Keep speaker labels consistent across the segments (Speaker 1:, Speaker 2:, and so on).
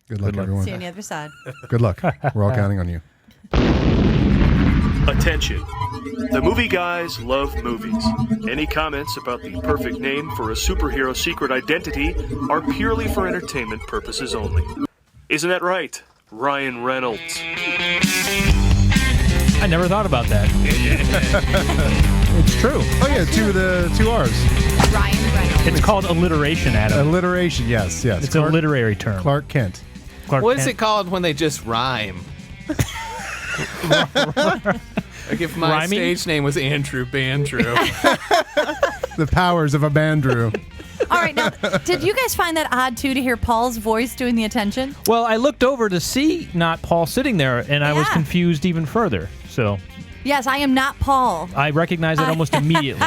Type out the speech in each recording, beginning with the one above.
Speaker 1: Good luck, everyone.
Speaker 2: See you on the other side.
Speaker 1: Good luck. We're all counting on you.
Speaker 3: Attention. The movie guys love movies. Any comments about the perfect name for a superhero secret identity are purely for entertainment purposes only. Isn't that right, Ryan Reynolds?
Speaker 4: I never thought about that. It's true.
Speaker 1: Oh, yeah, two R's.
Speaker 2: Ryan Reynolds.
Speaker 4: It's called alliteration, Adam.
Speaker 1: Alliteration, yes.
Speaker 4: It's a literary term.
Speaker 1: Clark Kent.
Speaker 5: What is it called when they just rhyme? Like if my stage name was Andrew Bandrew.
Speaker 1: The powers of a Bandrew.
Speaker 2: All right, now, did you guys find that odd, too, to hear Paul's voice doing the attention?
Speaker 4: Well, I looked over to see not Paul sitting there, and I was confused even further. So
Speaker 2: Yes, I am not Paul.
Speaker 4: I recognize it almost immediately.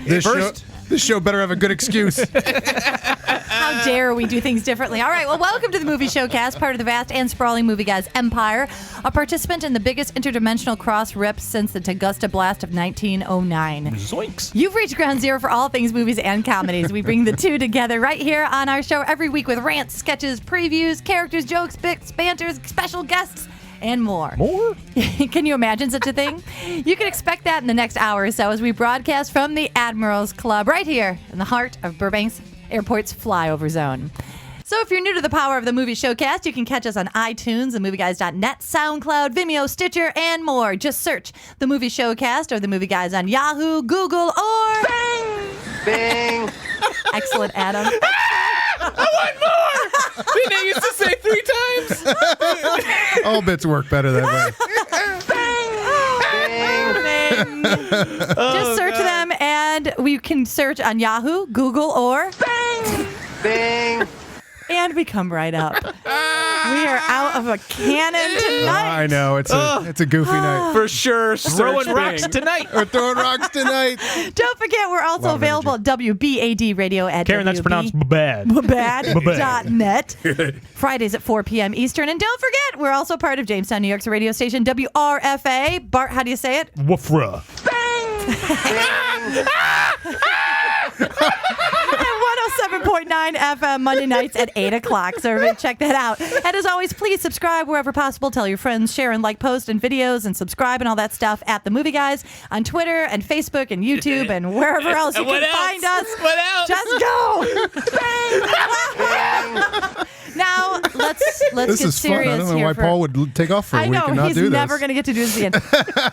Speaker 1: This show better have a good excuse.
Speaker 2: How dare we do things differently? All right, well, welcome to the Movie Showcast, part of the vast and sprawling Movie Guys empire, a participant in the biggest interdimensional cross rip since the Augusta Blast of 1909.
Speaker 4: Zoinks.
Speaker 2: You've reached ground zero for all things movies and comedies. We bring the two together right here on our show every week with rants, sketches, previews, characters, jokes, bits, banters, special guests, and more.
Speaker 4: More?
Speaker 2: Can you imagine such a thing? You can expect that in the next hour or so as we broadcast from the Admirals Club right here in the heart of Burbank's Airport's flyover zone. So if you're new to the power of the Movie Showcast, you can catch us on iTunes, themovieguys.net, SoundCloud, Vimeo, Stitcher, and more. Just search The Movie Showcast or The Movie Guys on Yahoo, Google, or...
Speaker 5: Bing! Bing!
Speaker 2: Excellent, Adam.
Speaker 5: I want more! Didn't I used to say 3 times?
Speaker 1: All bits work better that way.
Speaker 2: Just search them, and we can search on Yahoo, Google, or...
Speaker 5: Bing!
Speaker 2: And we come right up. We are out of a cannon tonight.
Speaker 1: I know. It's a goofy night.
Speaker 5: For sure.
Speaker 4: Throwing rocks tonight.
Speaker 1: We're throwing rocks tonight.
Speaker 2: Don't forget, we're also available at WBAD Radio at
Speaker 4: Karen, that's pronounced bad.
Speaker 2: Bad.net. Fridays at 4 p.m. Eastern. And don't forget, we're also part of Jamestown, New York's radio station, WRFA. Bart, how do you say it?
Speaker 4: Woofra.
Speaker 2: At 107.9 FM Monday nights at 8 o'clock. So everybody check that out. And as always, please subscribe wherever possible. Tell your friends, share and like posts and videos, and subscribe and all that stuff at The Movie Guys on Twitter and Facebook and YouTube and wherever else you can find us.
Speaker 5: What else?
Speaker 2: Just go. Now, let's
Speaker 1: This
Speaker 2: get
Speaker 1: is fun.
Speaker 2: serious
Speaker 1: I don't know
Speaker 2: here
Speaker 1: why Paul would take off for a
Speaker 2: I
Speaker 1: week
Speaker 2: know,
Speaker 1: and not
Speaker 2: he's
Speaker 1: do this.
Speaker 2: never going to get to do this again.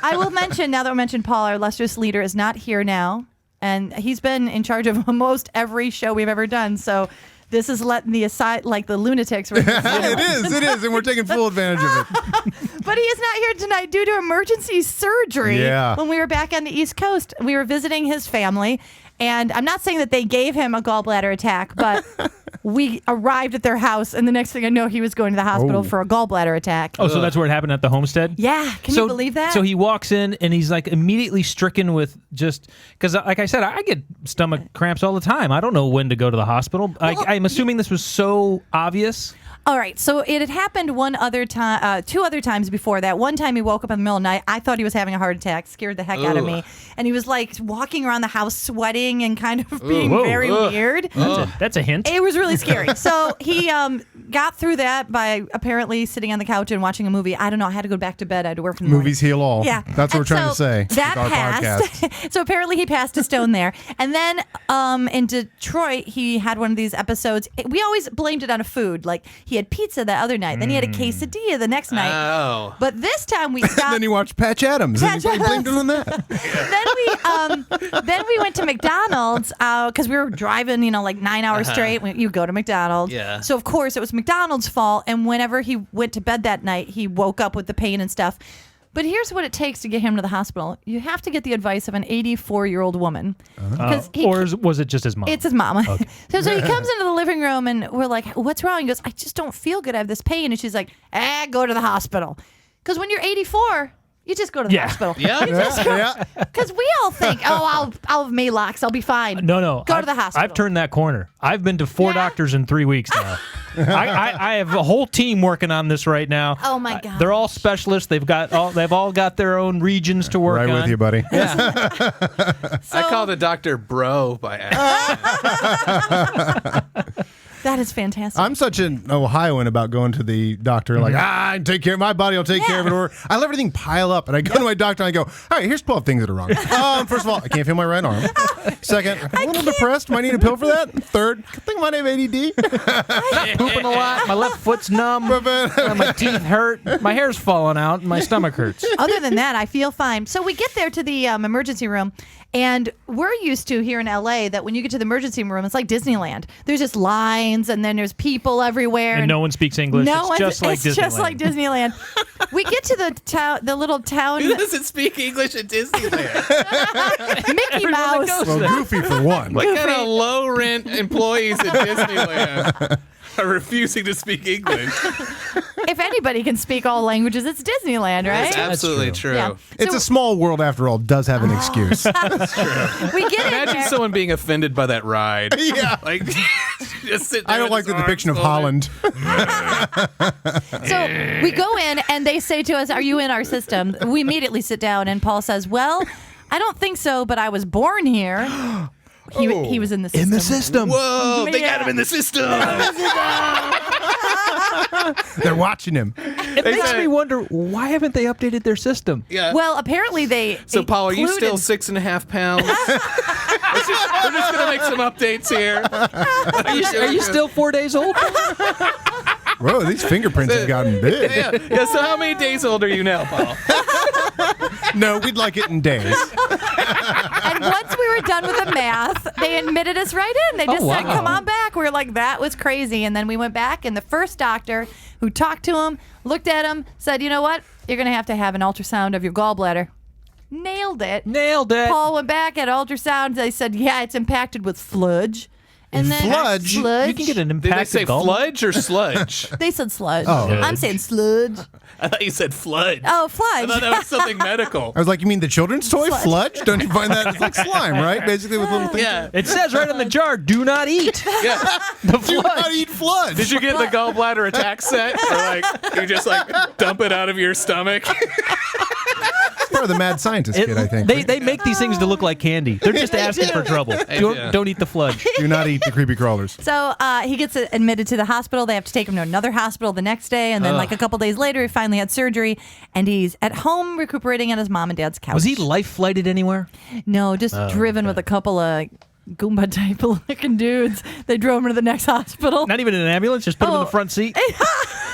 Speaker 2: I will mention, now that we mentioned Paul, our illustrious leader is not here now. And he's been in charge of almost every show we've ever done. So this is letting the the lunatics.
Speaker 1: It is, and we're taking full advantage of it.
Speaker 2: But he is not here tonight due to emergency surgery.
Speaker 1: Yeah.
Speaker 2: When we were back on the East Coast, we were visiting his family. And I'm not saying that they gave him a gallbladder attack, but we arrived at their house, and the next thing I know, he was going to the hospital for a gallbladder attack.
Speaker 4: Oh, so that's where it happened at the homestead?
Speaker 2: Yeah. Can you believe that?
Speaker 4: So he walks in, and he's like immediately stricken with just, because like I said, I get stomach cramps all the time. I don't know when to go to the hospital. I'm assuming this was so obvious.
Speaker 2: All right, so it had happened one other time, 2 other times before that. One time he woke up in the middle of the night. I thought he was having a heart attack, scared the heck out of me. And he was like walking around the house sweating and kind of being very weird.
Speaker 4: That's a hint.
Speaker 2: It was really scary. So he got through that by apparently sitting on the couch and watching a movie. I don't know. I had to go back to bed. I had to work from the morning.
Speaker 1: Movies heal all.
Speaker 2: Yeah.
Speaker 1: That's what we're trying to say.
Speaker 2: That
Speaker 1: with our
Speaker 2: passed.
Speaker 1: podcast.
Speaker 2: So apparently he passed a stone there. And then in Detroit, he had one of these episodes. We always blamed it on a food. Like he had pizza that other night. Then he had a quesadilla the next night.
Speaker 5: Oh.
Speaker 2: But this time we stopped.
Speaker 1: Then you watched Patch Adams.
Speaker 2: Patch
Speaker 1: and you blamed it
Speaker 2: Adams.
Speaker 1: on that.
Speaker 2: then we went to McDonald's because we were driving, like 9 hours straight. You go to McDonald's.
Speaker 5: Yeah.
Speaker 2: So of course it was McDonald's fault. And whenever he went to bed that night, he woke up with the pain and stuff. But here's what it takes to get him to the hospital. You have to get the advice of an 84-year-old woman.
Speaker 4: Or was it just his mom?
Speaker 2: It's his mama.
Speaker 4: Okay.
Speaker 2: So he comes into the living room and we're like, what's wrong? He goes, I just don't feel good. I have this pain. And she's like, go to the hospital. Because when you're 84, you just go to the hospital.
Speaker 5: Yeah.
Speaker 2: Because we all think, I'll have Maalox. I'll be fine.
Speaker 4: No.
Speaker 2: Go to the hospital.
Speaker 4: I've turned that corner. I've been to 4 doctors in 3 weeks now. I have a whole team working on this right now.
Speaker 2: Oh my God.
Speaker 4: They're all specialists. They've all got their own regions to work on.
Speaker 1: Right with you, buddy.
Speaker 5: Yeah. I called a doctor bro by accident.
Speaker 2: That is fantastic.
Speaker 1: I'm such an Ohioan about going to the doctor. Like, take care of my body. I'll take care of it. Or I let everything pile up, and I go to my doctor and I go, all right, here's 12 things that are wrong. First of all, I can't feel my right arm. Second, I'm a little depressed. Might need a pill for that. Third, I think I might have ADD.
Speaker 4: Pooping a lot. My left foot's numb. My teeth hurt. My hair's falling out. And my stomach hurts.
Speaker 2: Other than that, I feel fine. So we get there to the emergency room, and we're used to here in LA that when you get to the emergency room, it's like Disneyland. There's just lines, and then there's people everywhere,
Speaker 4: And no one speaks English.
Speaker 2: No,
Speaker 4: it's just like Disneyland.
Speaker 2: just like Disneyland. We get to the little town.
Speaker 5: Who doesn't speak English at Disneyland?
Speaker 2: Mickey Mouse.
Speaker 1: Well, Goofy for one.
Speaker 5: What kind of low rent employees at Disneyland are refusing to speak English?
Speaker 2: If anybody can speak all languages, it's Disneyland, right?
Speaker 5: That's absolutely true.
Speaker 2: Yeah.
Speaker 1: It's
Speaker 2: So
Speaker 1: a small world after all. Does have an excuse.
Speaker 2: we get in
Speaker 5: Imagine
Speaker 2: there.
Speaker 5: someone being offended by that ride.
Speaker 1: Yeah.
Speaker 5: Like, just sit there
Speaker 1: I don't
Speaker 5: with
Speaker 1: like
Speaker 5: his
Speaker 1: the depiction of
Speaker 5: arms folded.
Speaker 1: Holland.
Speaker 2: So we go in and they say to us, "Are you in our system?" We immediately sit down and Paul says, "Well, I don't think so, but I was born here." He was in the system.
Speaker 1: In the system.
Speaker 5: Whoa, they got
Speaker 2: Yeah.
Speaker 5: him in the system.
Speaker 1: They're watching him.
Speaker 4: It makes
Speaker 5: said-
Speaker 4: me wonder, why haven't they updated their system?
Speaker 5: Yeah.
Speaker 2: Well, apparently they.
Speaker 5: So, Paul, are you
Speaker 2: included-
Speaker 5: still 6.5 pounds? We're just going to make some updates here.
Speaker 4: Are you still 4 days old?
Speaker 1: Whoa, these fingerprints have gotten big.
Speaker 5: Yeah, so how many days old are you now, Paul?
Speaker 1: No, we'd like it in days.
Speaker 2: And once we were done with the math, they admitted us right in. They just said,
Speaker 4: wow.
Speaker 2: "Come on back." We were like, "That was crazy." And then we went back, and the first doctor who talked to him, looked at him, said, "You know what? You're going to have an ultrasound of your gallbladder." Nailed it.
Speaker 4: Nailed it.
Speaker 2: Paul went back at ultrasound. They said, "Yeah, it's impacted with FLUDGE." And then
Speaker 1: FLUDGE?
Speaker 2: sludge.
Speaker 4: You can get an
Speaker 5: Did they
Speaker 4: impacted
Speaker 5: say
Speaker 4: gall.
Speaker 5: fludge or sludge?
Speaker 2: They said sludge.
Speaker 1: Oh.
Speaker 2: I'm saying sludge.
Speaker 5: I thought you said fludge.
Speaker 2: Oh,
Speaker 5: I
Speaker 2: fludge.
Speaker 5: thought that was something medical.
Speaker 1: I was like, you mean the children's toy,
Speaker 2: Sludge.
Speaker 1: Fludge? Don't you find that? It's like slime, right? Basically with little things.
Speaker 5: Yeah.
Speaker 4: It says right on the jar, do not eat.
Speaker 5: Yeah.
Speaker 4: The
Speaker 1: Do
Speaker 4: flood.
Speaker 1: not eat Fludge.
Speaker 5: Did you get the gallbladder attack set? Or like you just like dump it out of your stomach?
Speaker 1: Part of the mad scientist kid, I think.
Speaker 4: They make these things to look like candy. They're just asking for trouble.
Speaker 5: do.
Speaker 4: Don't eat the fludge.
Speaker 1: Do not eat the creepy crawlers.
Speaker 2: So he gets admitted to the hospital. They have to take him to another hospital the next day. And then, like a couple days later, he finally had surgery. And he's at home recuperating on his mom and dad's couch.
Speaker 4: Was he life flighted anywhere?
Speaker 2: No, just driven with a couple of Goomba type looking dudes. They drove him to the next hospital.
Speaker 4: Not even in an ambulance, just put him in the front seat.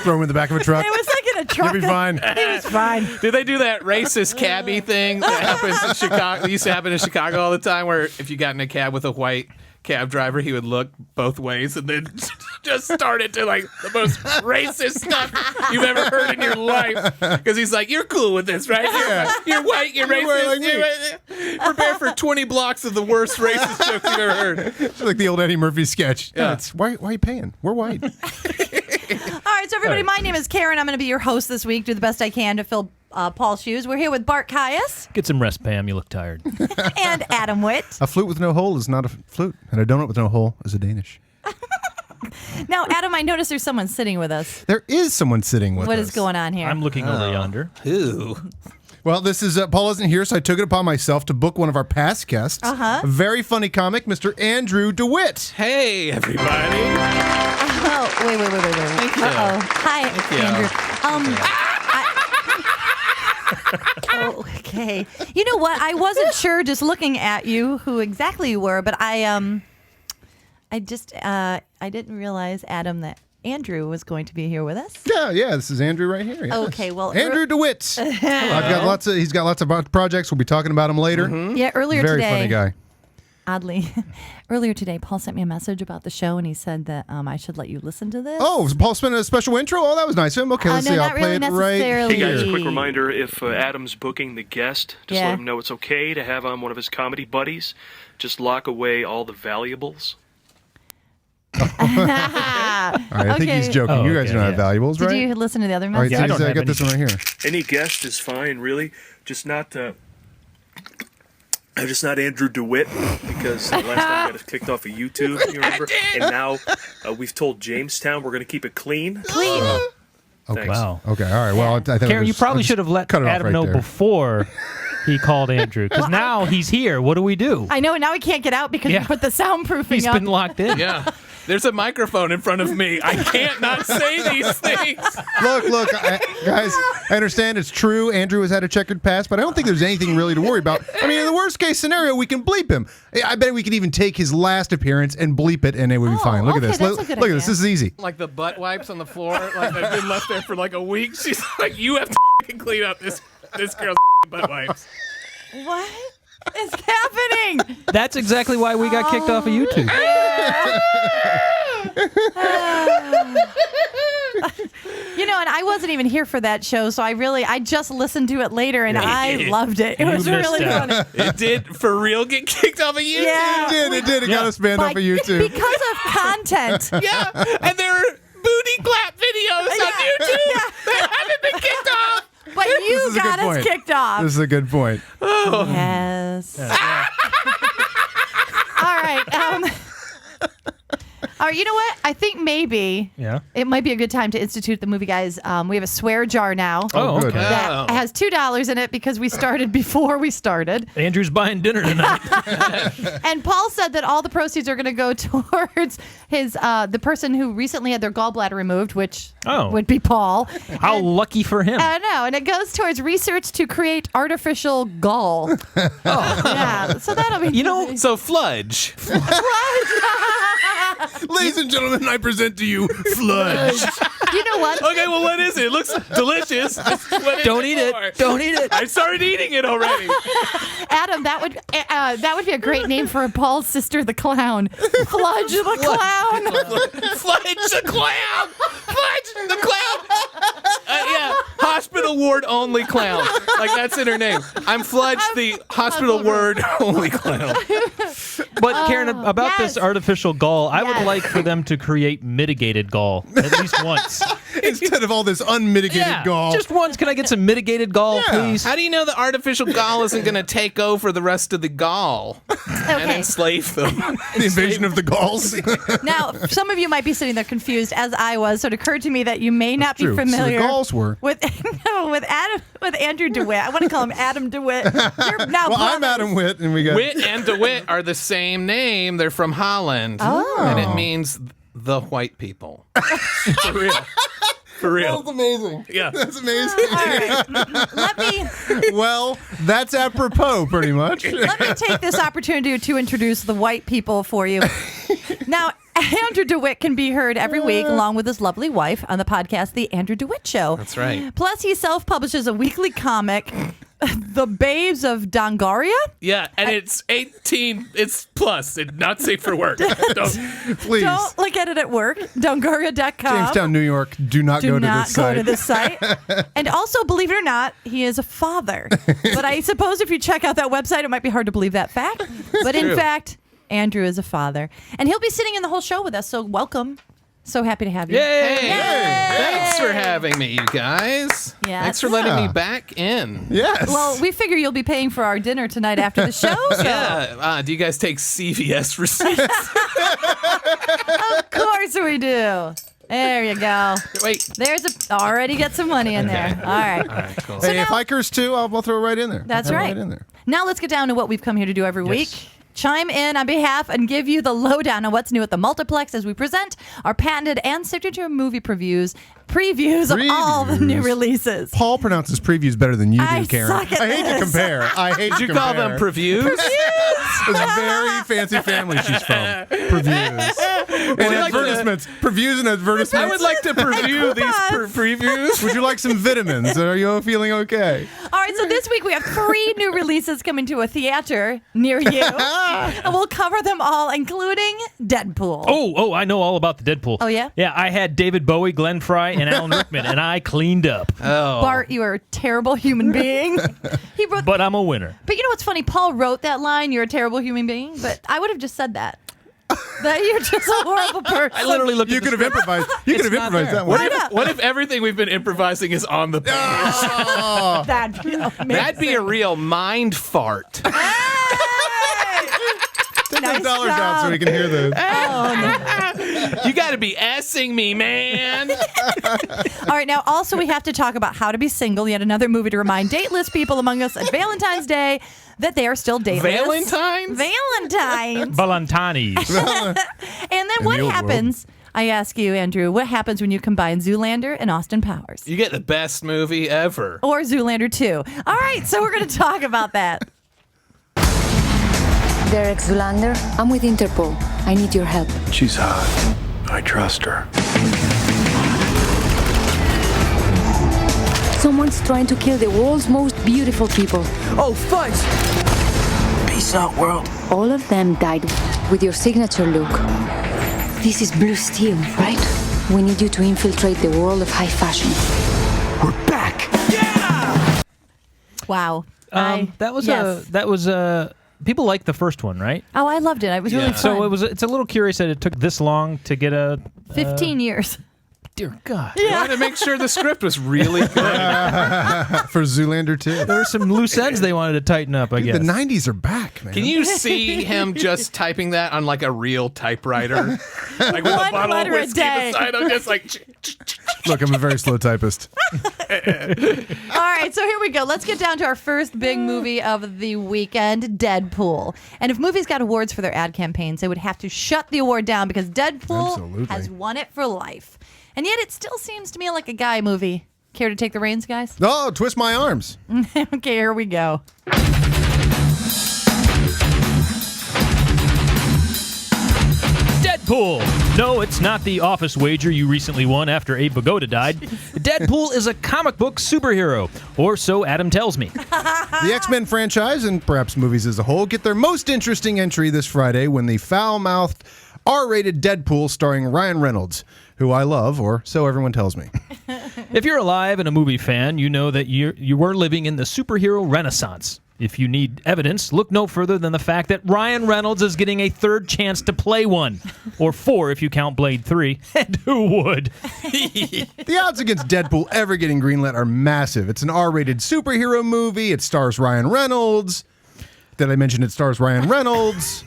Speaker 1: Throw him in the back of a truck.
Speaker 2: It was like in a truck.
Speaker 1: You'll be fine.
Speaker 2: He was fine.
Speaker 5: Did they do that racist cabbie thing that happens in Chicago? It used to happen in Chicago all the time, where if you got in a cab with a white cab driver, he would look both ways and then just started to like the most racist stuff you've ever heard in your life. Because he's like, "You're cool with this, right? You're white, you're racist.
Speaker 1: like me."
Speaker 5: Prepare for 20 blocks of the worst racist jokes you've ever heard."
Speaker 1: It's like the old Eddie Murphy sketch.
Speaker 5: Yeah.
Speaker 1: It's, why are you paying? We're white.
Speaker 2: All right, so everybody, my name is Karen. I'm going to be your host this week. Do the best I can to fill Paul's shoes. We're here with Bart Caius
Speaker 4: Get some rest, Pam. You look tired.
Speaker 2: and Adam Witt.
Speaker 1: A flute with no hole is not a flute, and a donut with no hole is a Danish.
Speaker 2: Now, Adam, I noticed there's someone sitting with us.
Speaker 1: There is someone sitting with
Speaker 2: What
Speaker 1: us.
Speaker 2: is going on here?
Speaker 4: I'm looking over yonder.
Speaker 5: Ooh.
Speaker 1: Well, this is Paul isn't here, so I took it upon myself to book one of our past guests.
Speaker 2: Uh-huh.
Speaker 1: A very funny comic, Mr. Andrew DeWitt.
Speaker 5: Hey, everybody.
Speaker 2: Oh, wait.
Speaker 5: Thank you.
Speaker 2: Uh-oh. Hi,
Speaker 5: Thank you.
Speaker 2: Andrew. Okay. You know what? I wasn't sure just looking at you who exactly you were, but I didn't realize, Adam, that Andrew was going to be here with us.
Speaker 1: Yeah, this is Andrew right here. yes.
Speaker 2: Okay, well,
Speaker 1: Andrew DeWitt. He's got lots of projects. We'll be talking about him later.
Speaker 2: Yeah, earlier
Speaker 1: Very
Speaker 2: today.
Speaker 1: funny guy.
Speaker 2: Oddly, earlier today, Paul sent me a message about the show, and he said that I should let you listen to this.
Speaker 1: Oh, Paul spent a special intro? Oh, that was nice of him. Okay, let's
Speaker 2: no,
Speaker 1: see.
Speaker 2: not
Speaker 1: I'll play
Speaker 2: really
Speaker 1: it right
Speaker 2: necessarily.
Speaker 3: Hey guys,
Speaker 1: here.
Speaker 3: quick reminder, if Adam's booking the guest, just
Speaker 2: Yeah.
Speaker 3: let him know it's okay to have on one of his comedy buddies. Just lock away all the valuables.
Speaker 1: All right, I think he's joking.
Speaker 4: Oh,
Speaker 1: you guys
Speaker 4: okay,
Speaker 1: don't have
Speaker 4: yeah.
Speaker 1: valuables,
Speaker 2: Did
Speaker 1: right?
Speaker 2: you listen to the other
Speaker 1: All right,
Speaker 2: message?
Speaker 4: Yeah, I
Speaker 1: so
Speaker 4: don't
Speaker 1: I
Speaker 4: have
Speaker 1: got this one
Speaker 4: any.
Speaker 1: right here.
Speaker 3: Any guest is fine, really. Just not Andrew DeWitt, because last time I got us kicked off of YouTube, you remember? And now we've told Jamestown we're going to keep it clean.
Speaker 2: Clean.
Speaker 3: Thanks.
Speaker 4: Wow.
Speaker 1: Okay, all right. Well, I thought
Speaker 4: Karen,
Speaker 1: it
Speaker 4: you
Speaker 1: was-
Speaker 4: probably
Speaker 1: I'll just
Speaker 4: should have let
Speaker 1: cut it off
Speaker 4: Adam
Speaker 1: right
Speaker 4: know
Speaker 1: there.
Speaker 4: before he called Andrew, because now he's here. What do we do?
Speaker 2: I know, and now we can't get out because
Speaker 4: Yeah.
Speaker 2: we put the soundproofing
Speaker 4: He's
Speaker 2: up.
Speaker 4: been locked in.
Speaker 5: Yeah. There's a microphone in front of me. I can't not say these things.
Speaker 1: Look, guys, I understand it's true. Andrew has had a checkered past, but I don't think there's anything really to worry about. I mean, in the worst case scenario, we can bleep him. I bet we could even take his last appearance and bleep it, and it would be fine. Look at this.
Speaker 2: that's a
Speaker 1: Look
Speaker 2: good
Speaker 1: at
Speaker 2: idea.
Speaker 1: this. This is easy.
Speaker 5: Like the butt wipes on the floor, like they've been left there for like a week. She's like, you have to clean up this girl's butt wipes.
Speaker 2: What is happening?
Speaker 4: That's exactly why we got kicked off of YouTube.
Speaker 2: And I wasn't even here for that show, so I just listened to it later, and I loved it. It was
Speaker 4: missed
Speaker 2: really
Speaker 4: out.
Speaker 2: funny.
Speaker 5: It did for real get kicked off of YouTube.
Speaker 2: Yeah.
Speaker 1: It did. It got us banned off of YouTube.
Speaker 2: Because of content.
Speaker 5: Yeah, and there are booty clap videos on YouTube that haven't been kicked off.
Speaker 2: But
Speaker 1: This
Speaker 2: you
Speaker 1: is a
Speaker 2: got
Speaker 1: good
Speaker 2: us
Speaker 1: point.
Speaker 2: kicked off.
Speaker 1: This is a good point.
Speaker 2: Yes. All right. All right, you know what? I think maybe it might be a good time to institute the movie, guys. We have a swear jar now.
Speaker 4: Oh,
Speaker 1: good.
Speaker 4: okay.
Speaker 2: That has $2 in it because we started before we started.
Speaker 4: Andrew's buying dinner tonight.
Speaker 2: And Paul said that all the proceeds are going to go towards his the person who recently had their gallbladder removed, which would be Paul.
Speaker 4: How lucky for him.
Speaker 2: I know, and it goes towards research to create artificial gall. Yeah, so that'll be
Speaker 5: So FLUDGE.
Speaker 1: Ladies and gentlemen, I present to you Fludge.
Speaker 2: You know what?
Speaker 5: Okay, well, what is it? It looks delicious.
Speaker 4: Don't eat it. Don't eat it.
Speaker 5: I started eating it already.
Speaker 2: Adam, that would be a great name for Paul's sister, the clown. Fludge the clown.
Speaker 5: Fludge the clown. Fludge the clown. Yeah, hospital ward only clown. Like that's in her name. I'm Fludge the hospital ward only clown.
Speaker 4: But Karen, about
Speaker 2: yes.
Speaker 4: this artificial gall, I would like for them to create mitigated gall at least once.
Speaker 1: Instead of all this unmitigated gall.
Speaker 4: Just once. Can I get some mitigated gall, please?
Speaker 5: How do you know the artificial gall isn't going to take over the rest of the gall and
Speaker 2: Okay.
Speaker 5: enslave them?
Speaker 1: The invasion of the galls.
Speaker 2: Now, some of you might be sitting there confused, as I was. So it occurred to me that you may not be
Speaker 1: True. So the
Speaker 2: familiar
Speaker 1: galls were.
Speaker 2: with Andrew DeWitt. I want to call him Adam DeWitt. You're now
Speaker 1: Well, I'm
Speaker 2: brothers.
Speaker 1: Adam Witt, and we got
Speaker 5: Witt and DeWitt are the same name. They're from Holland. And it means the white people. For real. For real.
Speaker 1: That's amazing.
Speaker 5: Yeah.
Speaker 1: That's amazing.
Speaker 2: All right. Let me
Speaker 1: Well, that's apropos, pretty much.
Speaker 2: take this opportunity to introduce the white people for you. Now, Andrew DeWitt can be heard every week along with his lovely wife on the podcast, The Andrew DeWitt Show.
Speaker 5: That's right.
Speaker 2: Plus, he self-publishes a weekly comic, The Babes of Dongaria.
Speaker 5: Yeah, and it's 18. It's plus. It's not safe for work. Don't.
Speaker 1: Please.
Speaker 2: Don't look at it at work. Dongaria.com.
Speaker 1: Jamestown, New York, do not
Speaker 2: Do
Speaker 1: go to
Speaker 2: not
Speaker 1: this
Speaker 2: go
Speaker 1: site.
Speaker 2: to this site. And also, believe it or not, he is a father. But I suppose if you check out that website, it might be hard to believe that fact. But in
Speaker 5: true.
Speaker 2: fact, Andrew is a father. And he'll be sitting in the whole show with us, so welcome. So happy to have you.
Speaker 4: Yay!
Speaker 5: Thanks for having me, you guys.
Speaker 2: Yes.
Speaker 5: Thanks for letting me back in.
Speaker 1: Yes.
Speaker 2: Well, we figure you'll be paying for our dinner tonight after the show. So
Speaker 5: Yeah. Do you guys take CVS receipts?
Speaker 2: of course we do. There you go.
Speaker 5: Wait.
Speaker 2: Already get some money in there. All right.
Speaker 5: All right, cool.
Speaker 1: Hey, if I curse too, I'll throw it right in there.
Speaker 2: That's
Speaker 1: I'll throw it
Speaker 2: right.
Speaker 1: Right in there.
Speaker 2: Now let's get down to what we've come here to do every week. Chime in on behalf and give you the lowdown on what's new at the multiplex as we present our patented and signature movie previews of all the new releases.
Speaker 1: Paul pronounces previews better than you do,
Speaker 2: I
Speaker 1: Karen.
Speaker 2: suck at
Speaker 1: I hate to
Speaker 2: this.
Speaker 1: compare. I hate
Speaker 5: Did
Speaker 1: to
Speaker 5: you call
Speaker 1: compare.
Speaker 5: them previews?
Speaker 1: It's a very fancy family she's from. Previews. And
Speaker 5: like to-
Speaker 1: advertisements. Previews and advertisements.
Speaker 5: I would like to preview these previews.
Speaker 1: Would you like some vitamins? Are you feeling okay?
Speaker 2: All right, so this week we have 3 new releases coming to a theater near you. And we'll cover them all, including Deadpool.
Speaker 4: Oh, I know all about the Deadpool.
Speaker 2: Oh, yeah?
Speaker 4: Yeah, I had David Bowie, Glenn Fry, and Alan Rickman, and I cleaned up.
Speaker 5: Oh.
Speaker 2: Bart, you are a terrible human being. He wrote,
Speaker 4: But I'm a winner.
Speaker 2: but you know what's funny? Paul wrote that line, "You're a terrible human being," but I would have just said that. That you're just a horrible person.
Speaker 4: I literally looked
Speaker 1: You
Speaker 4: at
Speaker 1: could have improvised. You could have
Speaker 4: not
Speaker 1: improvised
Speaker 4: there.
Speaker 1: that one.
Speaker 5: What if everything we've been improvising is on the page?
Speaker 2: That'd be amazing.
Speaker 5: That'd be a real mind fart.
Speaker 1: Take
Speaker 2: Nice
Speaker 1: those dollars out so
Speaker 2: job.
Speaker 1: we can hear those.
Speaker 5: You got to be assing me, man.
Speaker 2: All right, now also we have to talk about How to Be Single, yet another movie to remind dateless people among us at Valentine's Day that they are still dateless.
Speaker 5: Valentine's?
Speaker 2: Valentine's.
Speaker 4: Balantanis.
Speaker 2: And then what
Speaker 1: the old
Speaker 2: happens, I ask you, Andrew, what happens when you combine Zoolander and Austin Powers?
Speaker 5: You get the best movie ever.
Speaker 2: Or Zoolander 2. All right, so we're going to talk about that.
Speaker 6: Derek Zoolander, I'm with Interpol. I need your help.
Speaker 7: She's hot. I trust her.
Speaker 6: Someone's trying to kill the world's most beautiful people.
Speaker 7: Oh, fudge! Peace out, world.
Speaker 6: All of them died with your signature look. This is blue steel, right? We need you to infiltrate the world of high fashion.
Speaker 7: We're back!
Speaker 2: Wow.
Speaker 4: People liked the first one, right?
Speaker 2: Oh, I loved it. It was really fun.
Speaker 4: So it's a little curious that it took this long to get a
Speaker 2: 15 years.
Speaker 4: Dear God.
Speaker 5: I wanted to make sure the script was really good.
Speaker 1: For Zoolander 2.
Speaker 4: There were some loose ends they wanted to tighten up, I guess.
Speaker 1: The 90s are back, man.
Speaker 5: Can you see him just typing that on like a real typewriter? Like with
Speaker 2: One
Speaker 5: a bottle of
Speaker 2: letter a
Speaker 5: whiskey
Speaker 2: day.
Speaker 5: beside him, just like...
Speaker 1: Look, I'm a very slow typist.
Speaker 2: All right, so here we go. Let's get down to our first big movie of the weekend, Deadpool. And if movies got awards for their ad campaigns, they would have to shut the award down because Deadpool
Speaker 1: Absolutely.
Speaker 2: has won it for life. And yet it still seems to me like a guy movie. Care to take the reins, guys?
Speaker 1: Oh, twist my arms.
Speaker 2: Okay, here we go.
Speaker 4: Deadpool! No, it's not the office wager you recently won after Abe Vigoda died. Deadpool is a comic book superhero, or so Adam tells me.
Speaker 1: The X-Men franchise, and perhaps movies as a whole, get their most interesting entry this Friday when the foul-mouthed, R-rated Deadpool starring Ryan Reynolds, who I love, or so everyone tells me.
Speaker 4: If you're alive and a movie fan, you know that you were living in the superhero renaissance. If you need evidence, look no further than the fact that Ryan Reynolds is getting a third chance to play one. Or 4 if you count Blade 3. And who would?
Speaker 1: The odds against Deadpool ever getting greenlit are massive. It's an R-rated superhero movie. It stars Ryan Reynolds. Did I mention it stars Ryan Reynolds?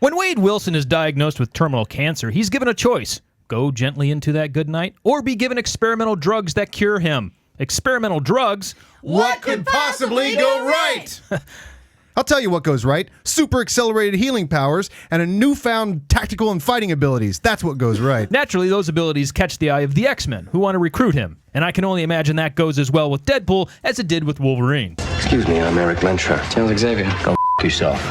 Speaker 4: When Wade Wilson is diagnosed with terminal cancer, he's given a choice. Go gently into that good night, or be given experimental drugs that cure him. Experimental drugs?
Speaker 1: What could possibly go right? I'll tell you what goes right. Super accelerated healing powers and a newfound tactical and fighting abilities. That's what goes right.
Speaker 4: Naturally, those abilities catch the eye of the X-Men, who want to recruit him. And I can only imagine that goes as well with Deadpool as it did with Wolverine.
Speaker 7: Excuse me, I'm Eric Lensher.
Speaker 8: Tell Xavier.
Speaker 7: Go yourself.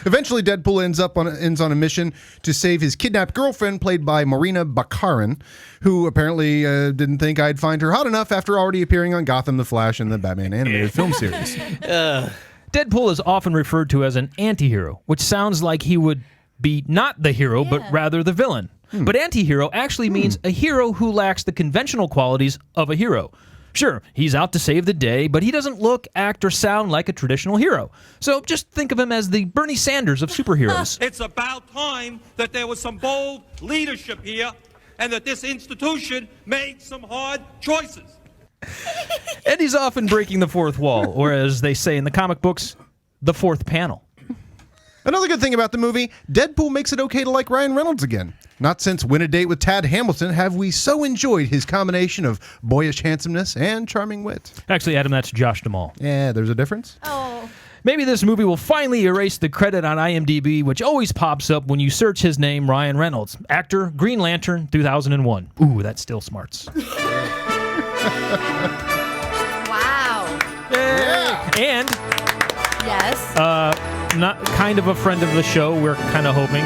Speaker 1: Eventually, Deadpool ends on a mission to save his kidnapped girlfriend, played by Marina Baccarin, who apparently didn't think I'd find her hot enough after already appearing on Gotham, The Flash, and the Batman animated film series.
Speaker 4: Deadpool is often referred to as an anti-hero, which sounds like he would be not the hero, but rather the villain. But anti-hero actually means a hero who lacks the conventional qualities of a hero. Sure, he's out to save the day, but he doesn't look, act, or sound like a traditional hero. So just think of him as the Bernie Sanders of superheroes.
Speaker 9: It's about time that there was some bold leadership here and that this institution made some hard choices.
Speaker 4: And he's often breaking the fourth wall, or as they say in the comic books, the fourth panel.
Speaker 1: Another good thing about the movie, Deadpool makes it okay to like Ryan Reynolds again. Not since Win a Date with Tad Hamilton have we so enjoyed his combination of boyish handsomeness and charming wit.
Speaker 4: Actually, Adam, that's Josh Duhamel.
Speaker 1: Yeah, there's a difference.
Speaker 2: Oh.
Speaker 4: Maybe this movie will finally erase the credit on IMDb, which always pops up when you search his name, Ryan Reynolds. Actor, Green Lantern, 2001. Ooh, that still smarts.
Speaker 2: Wow.
Speaker 1: Yeah.
Speaker 4: And
Speaker 2: Yes.
Speaker 4: not kind of a friend of the show, we're kind of hoping.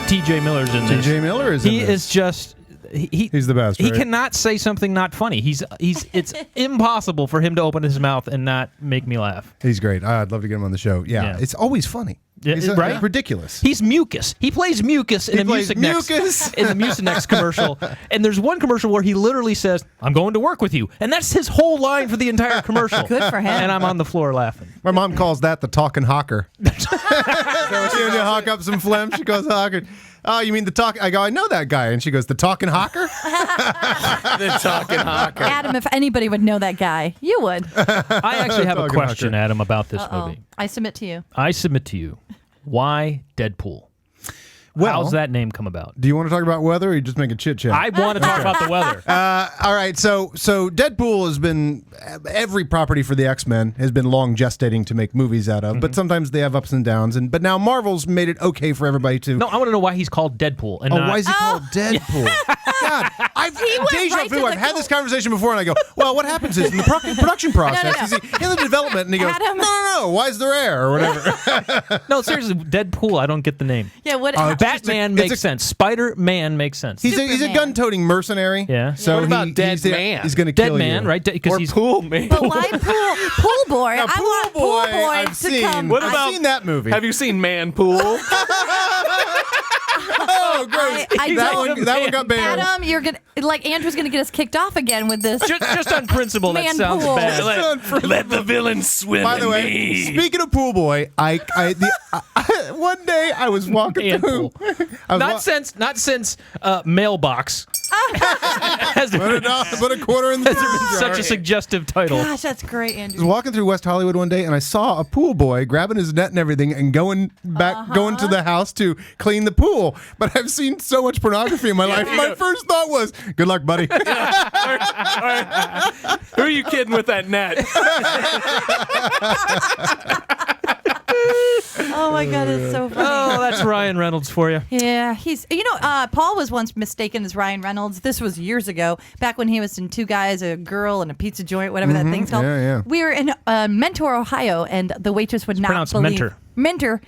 Speaker 4: TJ Miller's in this.
Speaker 1: TJ Miller is in
Speaker 4: He
Speaker 1: this.
Speaker 4: is just...
Speaker 1: He's the best,
Speaker 4: He
Speaker 1: right?
Speaker 4: cannot say something not funny. It's impossible for him to open his mouth and not make me laugh.
Speaker 1: He's great. I'd love to get him on the show. Yeah.
Speaker 4: Yeah.
Speaker 1: It's always funny.
Speaker 4: Yeah,
Speaker 1: He's
Speaker 4: right?
Speaker 1: ridiculous.
Speaker 4: He's Mucus. He plays Mucus in
Speaker 1: He plays
Speaker 4: Mucinex
Speaker 1: Mucus.
Speaker 4: in the Mucinex commercial. And there's one commercial where he literally says, "I'm going to work with you," and that's his whole line for the entire commercial.
Speaker 2: Good for him.
Speaker 4: And I'm on the floor laughing.
Speaker 1: My mom calls that the talking hawker. So when she to hawk up some phlegm, she goes hawker. Oh, you mean the talk? I go, I know that guy. And she goes, the talking hawker?
Speaker 5: The talking hawker.
Speaker 2: Adam, if anybody would know that guy, you would.
Speaker 4: I actually have a
Speaker 1: Talking
Speaker 4: question,
Speaker 1: hawker.
Speaker 4: Adam, about this
Speaker 2: Uh-oh.
Speaker 4: movie.
Speaker 2: I submit to you.
Speaker 4: I submit to you, why Deadpool? How's that name come about?
Speaker 1: Do you want to talk about weather, or you just make a chit chat?
Speaker 4: I want to talk about the weather.
Speaker 1: All right, so Deadpool has been every property for the X-Men has been long gestating to make movies out of, but sometimes they have ups and downs. But now Marvel's made it okay for everybody to.
Speaker 4: No, I want to know why he's called Deadpool. And not,
Speaker 1: why is he called Deadpool? God, I've had this conversation before, and I go, well, what happens is in the production process, he's in the development, and he goes, no, why is there air or whatever?
Speaker 4: No, seriously, Deadpool. I don't get the name.
Speaker 2: Yeah, what?
Speaker 4: Batman makes sense. Spider-Man makes sense.
Speaker 1: He's a gun-toting mercenary.
Speaker 4: Yeah.
Speaker 1: So
Speaker 5: what about Dead Man?
Speaker 1: He's going to
Speaker 4: Dead
Speaker 1: kill
Speaker 4: Man,
Speaker 1: you.
Speaker 4: right? Because he's
Speaker 5: Pool Man.
Speaker 2: But why pool boy?
Speaker 1: Now,
Speaker 2: I want pool boy
Speaker 1: I've
Speaker 2: to
Speaker 1: seen.
Speaker 2: come.
Speaker 5: What
Speaker 1: I've
Speaker 5: about-
Speaker 1: seen that movie?
Speaker 5: Have you seen Man Pool?
Speaker 1: Oh, gross!
Speaker 2: I
Speaker 1: that one got banned.
Speaker 2: Adam, you're gonna Andrew's gonna get us kicked off again with this.
Speaker 4: just on principle. That
Speaker 2: Man
Speaker 4: sounds
Speaker 2: pool.
Speaker 4: bad.
Speaker 5: Let the villain swim
Speaker 1: By the
Speaker 5: in
Speaker 1: way,
Speaker 5: me.
Speaker 1: speaking of pool boy, one day I was walking
Speaker 4: And
Speaker 1: through.
Speaker 4: pool. Not since mailbox. Has there been
Speaker 1: Put a quarter in the
Speaker 4: such a suggestive title?
Speaker 2: Gosh, that's great,
Speaker 1: I was
Speaker 2: Andrew.
Speaker 1: walking through West Hollywood one day, and I saw a pool boy grabbing his net and everything, and going to the house to clean the pool. But I've seen so much pornography in my life. My first thought was, "Good luck, buddy."
Speaker 5: Who are you kidding with that net?
Speaker 2: Oh my God, it's so funny.
Speaker 4: Oh, that's Ryan Reynolds for you.
Speaker 2: Yeah, he's. Paul was once mistaken as Ryan Reynolds. This was years ago, back when he was in Two Guys, a Girl, and a Pizza Joint, whatever that thing's called.
Speaker 1: Yeah.
Speaker 2: We were in Mentor, Ohio, and the waitress would not
Speaker 4: pronounced
Speaker 2: believe.
Speaker 4: Mentor.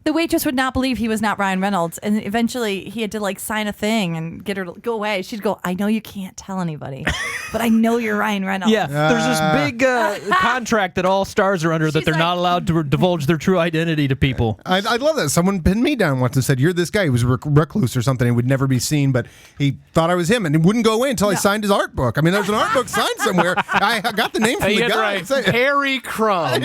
Speaker 2: The waitress would not believe he was not Ryan Reynolds, and eventually he had to sign a thing and get her to go away. She'd go, "I know you can't tell anybody, but I know you're Ryan Reynolds."
Speaker 4: Yeah, there's this big contract that all stars are under that they're not allowed to divulge their true identity to people.
Speaker 1: I love that. Someone pinned me down once and said, "You're this guy." He was recluse or something and would never be seen, but he thought I was him, and he wouldn't go away until I signed his art book. I mean, there's an art book signed somewhere. I got the name from the guy.
Speaker 5: Right. Harry Crumb.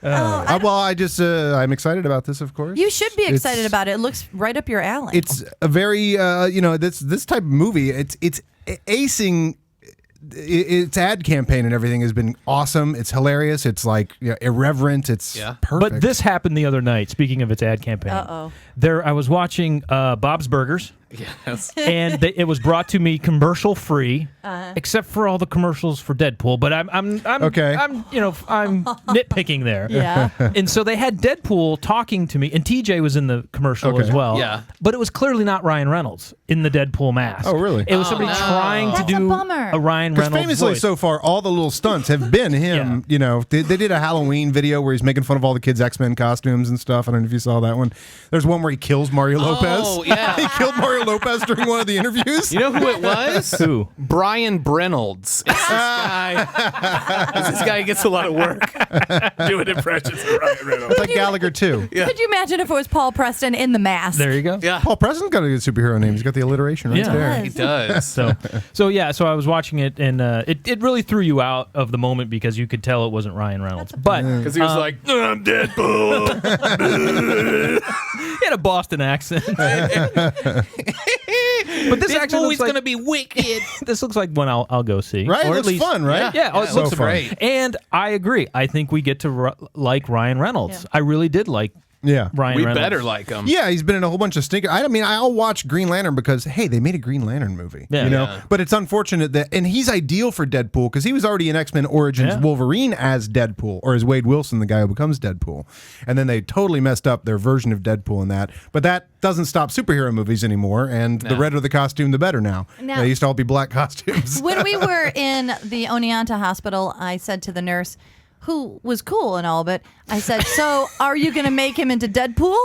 Speaker 1: I'm excited about this, of course.
Speaker 2: You should be excited about it. It looks right up your alley.
Speaker 1: It's a very, this type of movie. It's acing. Its ad campaign and everything has been awesome. It's hilarious. It's irreverent. It's perfect.
Speaker 4: But this happened the other night. Speaking of its ad campaign, I was watching Bob's Burgers.
Speaker 5: Yes.
Speaker 4: And it was brought to me commercial free, except for all the commercials for Deadpool. But I'm
Speaker 1: Okay.
Speaker 4: I'm nitpicking there.
Speaker 2: Yeah.
Speaker 4: And so they had Deadpool talking to me, and TJ was in the commercial as well.
Speaker 5: Yeah.
Speaker 4: But it was clearly not Ryan Reynolds in the Deadpool mask.
Speaker 1: Oh, really?
Speaker 4: It was somebody trying to
Speaker 2: That's a
Speaker 4: do
Speaker 2: bummer.
Speaker 4: a Ryan
Speaker 1: Because
Speaker 4: Reynolds
Speaker 1: famously
Speaker 4: voice.
Speaker 1: so far, all the little stunts have been him. They did a Halloween video where he's making fun of all the kids' X-Men costumes and stuff. I don't know if you saw that one. There's one where he kills Mario Lopez.
Speaker 5: Oh, yeah.
Speaker 1: He killed Mario Lopez during one of the interviews.
Speaker 5: You know who it was?
Speaker 4: Who?
Speaker 5: Brian Reynolds. It's this guy. This guy gets a lot of work doing impressions of Ryan Reynolds.
Speaker 1: It's like Gallagher too.
Speaker 5: Yeah.
Speaker 2: Could you imagine if it was Paul Preston in the mask?
Speaker 4: There you go.
Speaker 5: Yeah,
Speaker 1: Paul Preston's got a good superhero name. He's got the alliteration right
Speaker 4: Yeah.
Speaker 1: there.
Speaker 5: he does.
Speaker 4: So I was watching it, and it really threw you out of the moment because you could tell it wasn't Ryan Reynolds. But
Speaker 5: Because he was like, I'm Deadpool.
Speaker 4: he had a Boston accent. But this actually
Speaker 5: movie's
Speaker 4: looks like,
Speaker 5: gonna be wicked.
Speaker 4: This looks like one I'll go see.
Speaker 1: Right?
Speaker 4: Or
Speaker 1: It
Speaker 4: at
Speaker 1: looks
Speaker 4: least,
Speaker 1: fun, right?
Speaker 4: Yeah, it
Speaker 1: So
Speaker 4: looks
Speaker 1: fun.
Speaker 5: great.
Speaker 4: And I agree. I think we get to like Ryan Reynolds. I really did like
Speaker 1: Yeah.
Speaker 4: Ryan
Speaker 5: We
Speaker 4: Reynolds.
Speaker 5: better like him.
Speaker 1: Yeah, he's been in a whole bunch of stinker. I'll watch Green Lantern because hey, they made a Green Lantern movie.
Speaker 4: Yeah.
Speaker 5: Yeah.
Speaker 1: But it's unfortunate that, and he's ideal for Deadpool because he was already in X-Men Origins
Speaker 4: Yeah.
Speaker 1: Wolverine as Deadpool, or as Wade Wilson, the guy who becomes Deadpool. And then they totally messed up their version of Deadpool in that. But that doesn't stop superhero movies anymore. And the redder the costume, the better now.
Speaker 2: Now-
Speaker 1: They used to all be black costumes.
Speaker 2: When we were in the Oneonta hospital, I said to the nurse, who was cool and all, but I said, "So are you going to make him into Deadpool?"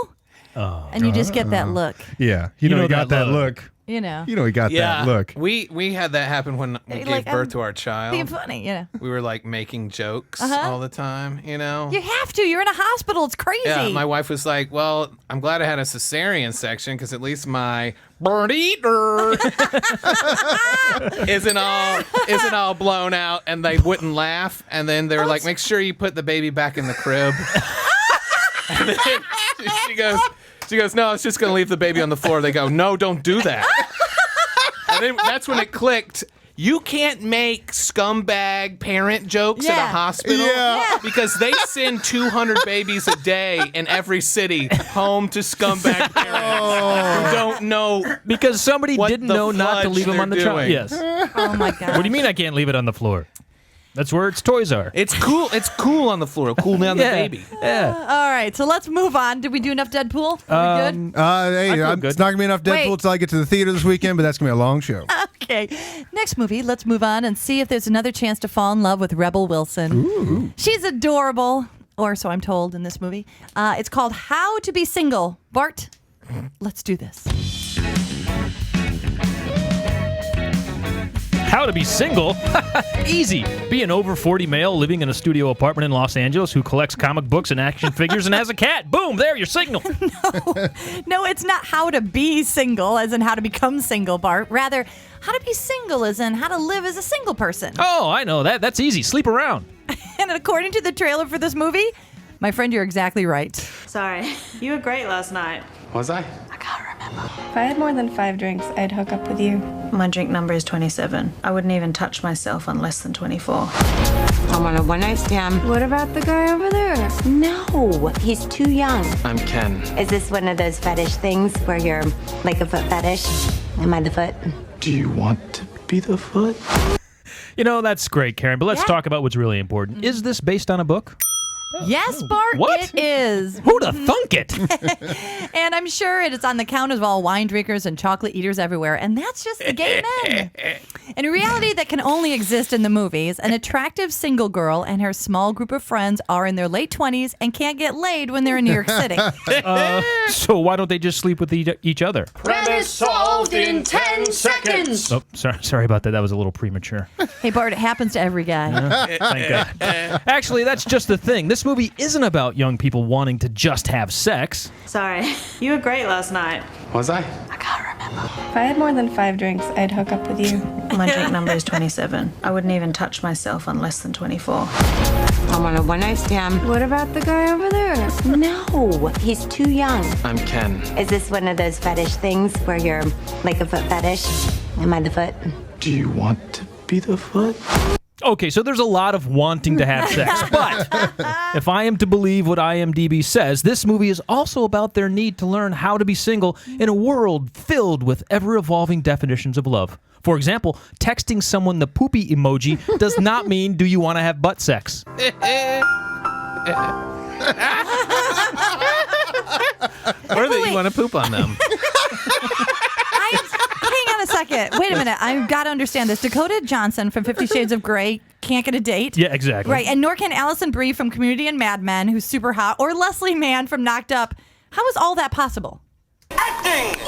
Speaker 2: Oh, and you just get that look,
Speaker 1: Yeah. You know he got that look.
Speaker 2: you know.
Speaker 1: You know he got
Speaker 5: Yeah,
Speaker 1: that look.
Speaker 5: we had that happen when we
Speaker 2: Like,
Speaker 5: gave birth
Speaker 2: I'm
Speaker 5: to our child.
Speaker 2: Being funny, you know.
Speaker 5: We were like making jokes all the time, you know.
Speaker 2: You have to. You're in a hospital. It's crazy.
Speaker 5: Yeah, my wife was like, "Well, I'm glad I had a cesarean section because at least my bird eater isn't all blown out." And they wouldn't laugh. And then they were like, "Make sure you put the baby back in the crib." And then she goes, "No, it's just gonna leave the baby on the floor." They go, "No, don't do that." And then that's when it clicked. you can't make scumbag parent jokes at a hospital because they send 200 babies a day in every city home to scumbag parents who don't know
Speaker 4: because somebody didn't know not to leave them on the
Speaker 5: doing.
Speaker 4: Yes.
Speaker 2: Oh my god.
Speaker 4: What do you mean I can't leave it on the floor? That's where its toys are.
Speaker 5: It's cool. It's cool on the floor. Cool down the baby.
Speaker 4: Yeah.
Speaker 2: All right, so let's move on. Did we do enough Deadpool? Are we good?
Speaker 1: Hey, it's not gonna be enough Deadpool
Speaker 2: Wait.
Speaker 1: until I get to the theater this weekend, but that's gonna be a long show.
Speaker 2: Okay. Next movie, let's move on and see if there's another chance to fall in love with Rebel Wilson.
Speaker 1: Ooh.
Speaker 2: She's adorable, or so I'm told in this movie. It's called How to Be Single. Bart, let's do this.
Speaker 4: How to be single? Easy. Be an over 40 male living in a studio apartment in Los Angeles who collects comic books and action figures and has a cat. Boom, there, you're single.
Speaker 2: No, it's not how to be single, as in how to become single, Bart. Rather, how to be single, as in how to live as a single person.
Speaker 4: Oh, I know. That's easy. Sleep around.
Speaker 2: And according to the trailer for this movie, my friend, you're exactly right.
Speaker 8: Sorry. You were great last night.
Speaker 5: Was I?
Speaker 8: I can't remember.
Speaker 10: If I had more than 5 drinks, I'd hook up with you.
Speaker 8: My drink number is 27. I wouldn't even touch myself on less than 24.
Speaker 11: I'm on a one-night stand.
Speaker 10: What about the guy over there?
Speaker 11: No, he's too young.
Speaker 5: I'm Ken.
Speaker 11: Is this one of those fetish things where you're like a foot fetish? Am I the foot?
Speaker 5: Do you want to be the foot?
Speaker 4: You know, that's great, Karen, but let's talk about what's really important. Is this based on a book?
Speaker 2: Yes, Bart,
Speaker 4: What?
Speaker 2: it is.
Speaker 4: Who'd have thunk it?
Speaker 2: And I'm sure it is on the count of all wine drinkers and chocolate eaters everywhere. And that's just the gay men. In a reality that can only exist in the movies, an attractive single girl and her small group of friends are in their late 20s and can't get laid when they're in New York City.
Speaker 4: So why don't they just sleep with each other?
Speaker 12: Premise solved in 10 seconds.
Speaker 4: Oh, sorry about that. That was a little premature.
Speaker 2: Hey, Bart, it happens to every guy.
Speaker 4: Thank God. Actually, that's just the thing. This movie isn't about young people wanting to just have sex.
Speaker 8: Sorry. You were great last night.
Speaker 5: Was I?
Speaker 8: I can't remember.
Speaker 10: If I had more than 5 drinks, I'd hook up with you.
Speaker 8: My drink number is 27. I wouldn't even touch myself on less than 24.
Speaker 11: I'm on a one-night stand.
Speaker 10: What about the guy over there?
Speaker 11: No, he's too young.
Speaker 5: I'm Ken.
Speaker 11: Is this one of those fetish things where you're like a foot fetish? Am I the foot?
Speaker 5: Do you want to be the foot?
Speaker 4: Okay, so there's a lot of wanting to have sex, but if I am to believe what IMDb says, this movie is also about their need to learn how to be single in a world filled with ever-evolving definitions of love. For example, texting someone the poopy emoji does not mean do you want to have butt sex.
Speaker 5: Or that you want to poop on them.
Speaker 2: Hang on a second. Wait a minute. I've got to understand this. Dakota Johnson from 50 Shades of Grey can't get a date.
Speaker 4: Yeah, exactly.
Speaker 2: Right, and nor can Allison Brie from Community and Mad Men, who's super hot, or Leslie Mann from Knocked Up. How is all that possible?
Speaker 12: Acting!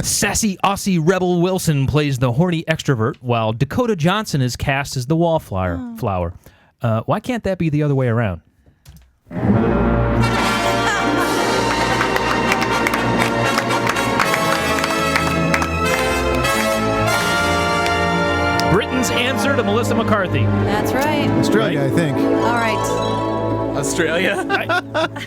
Speaker 4: Sassy Aussie Rebel Wilson plays the horny extrovert, while Dakota Johnson is cast as the wallflower. Why can't that be the other way around? Britain's answer to Melissa McCarthy.
Speaker 2: That's right.
Speaker 1: Australia, I think.
Speaker 2: All right.
Speaker 5: Australia?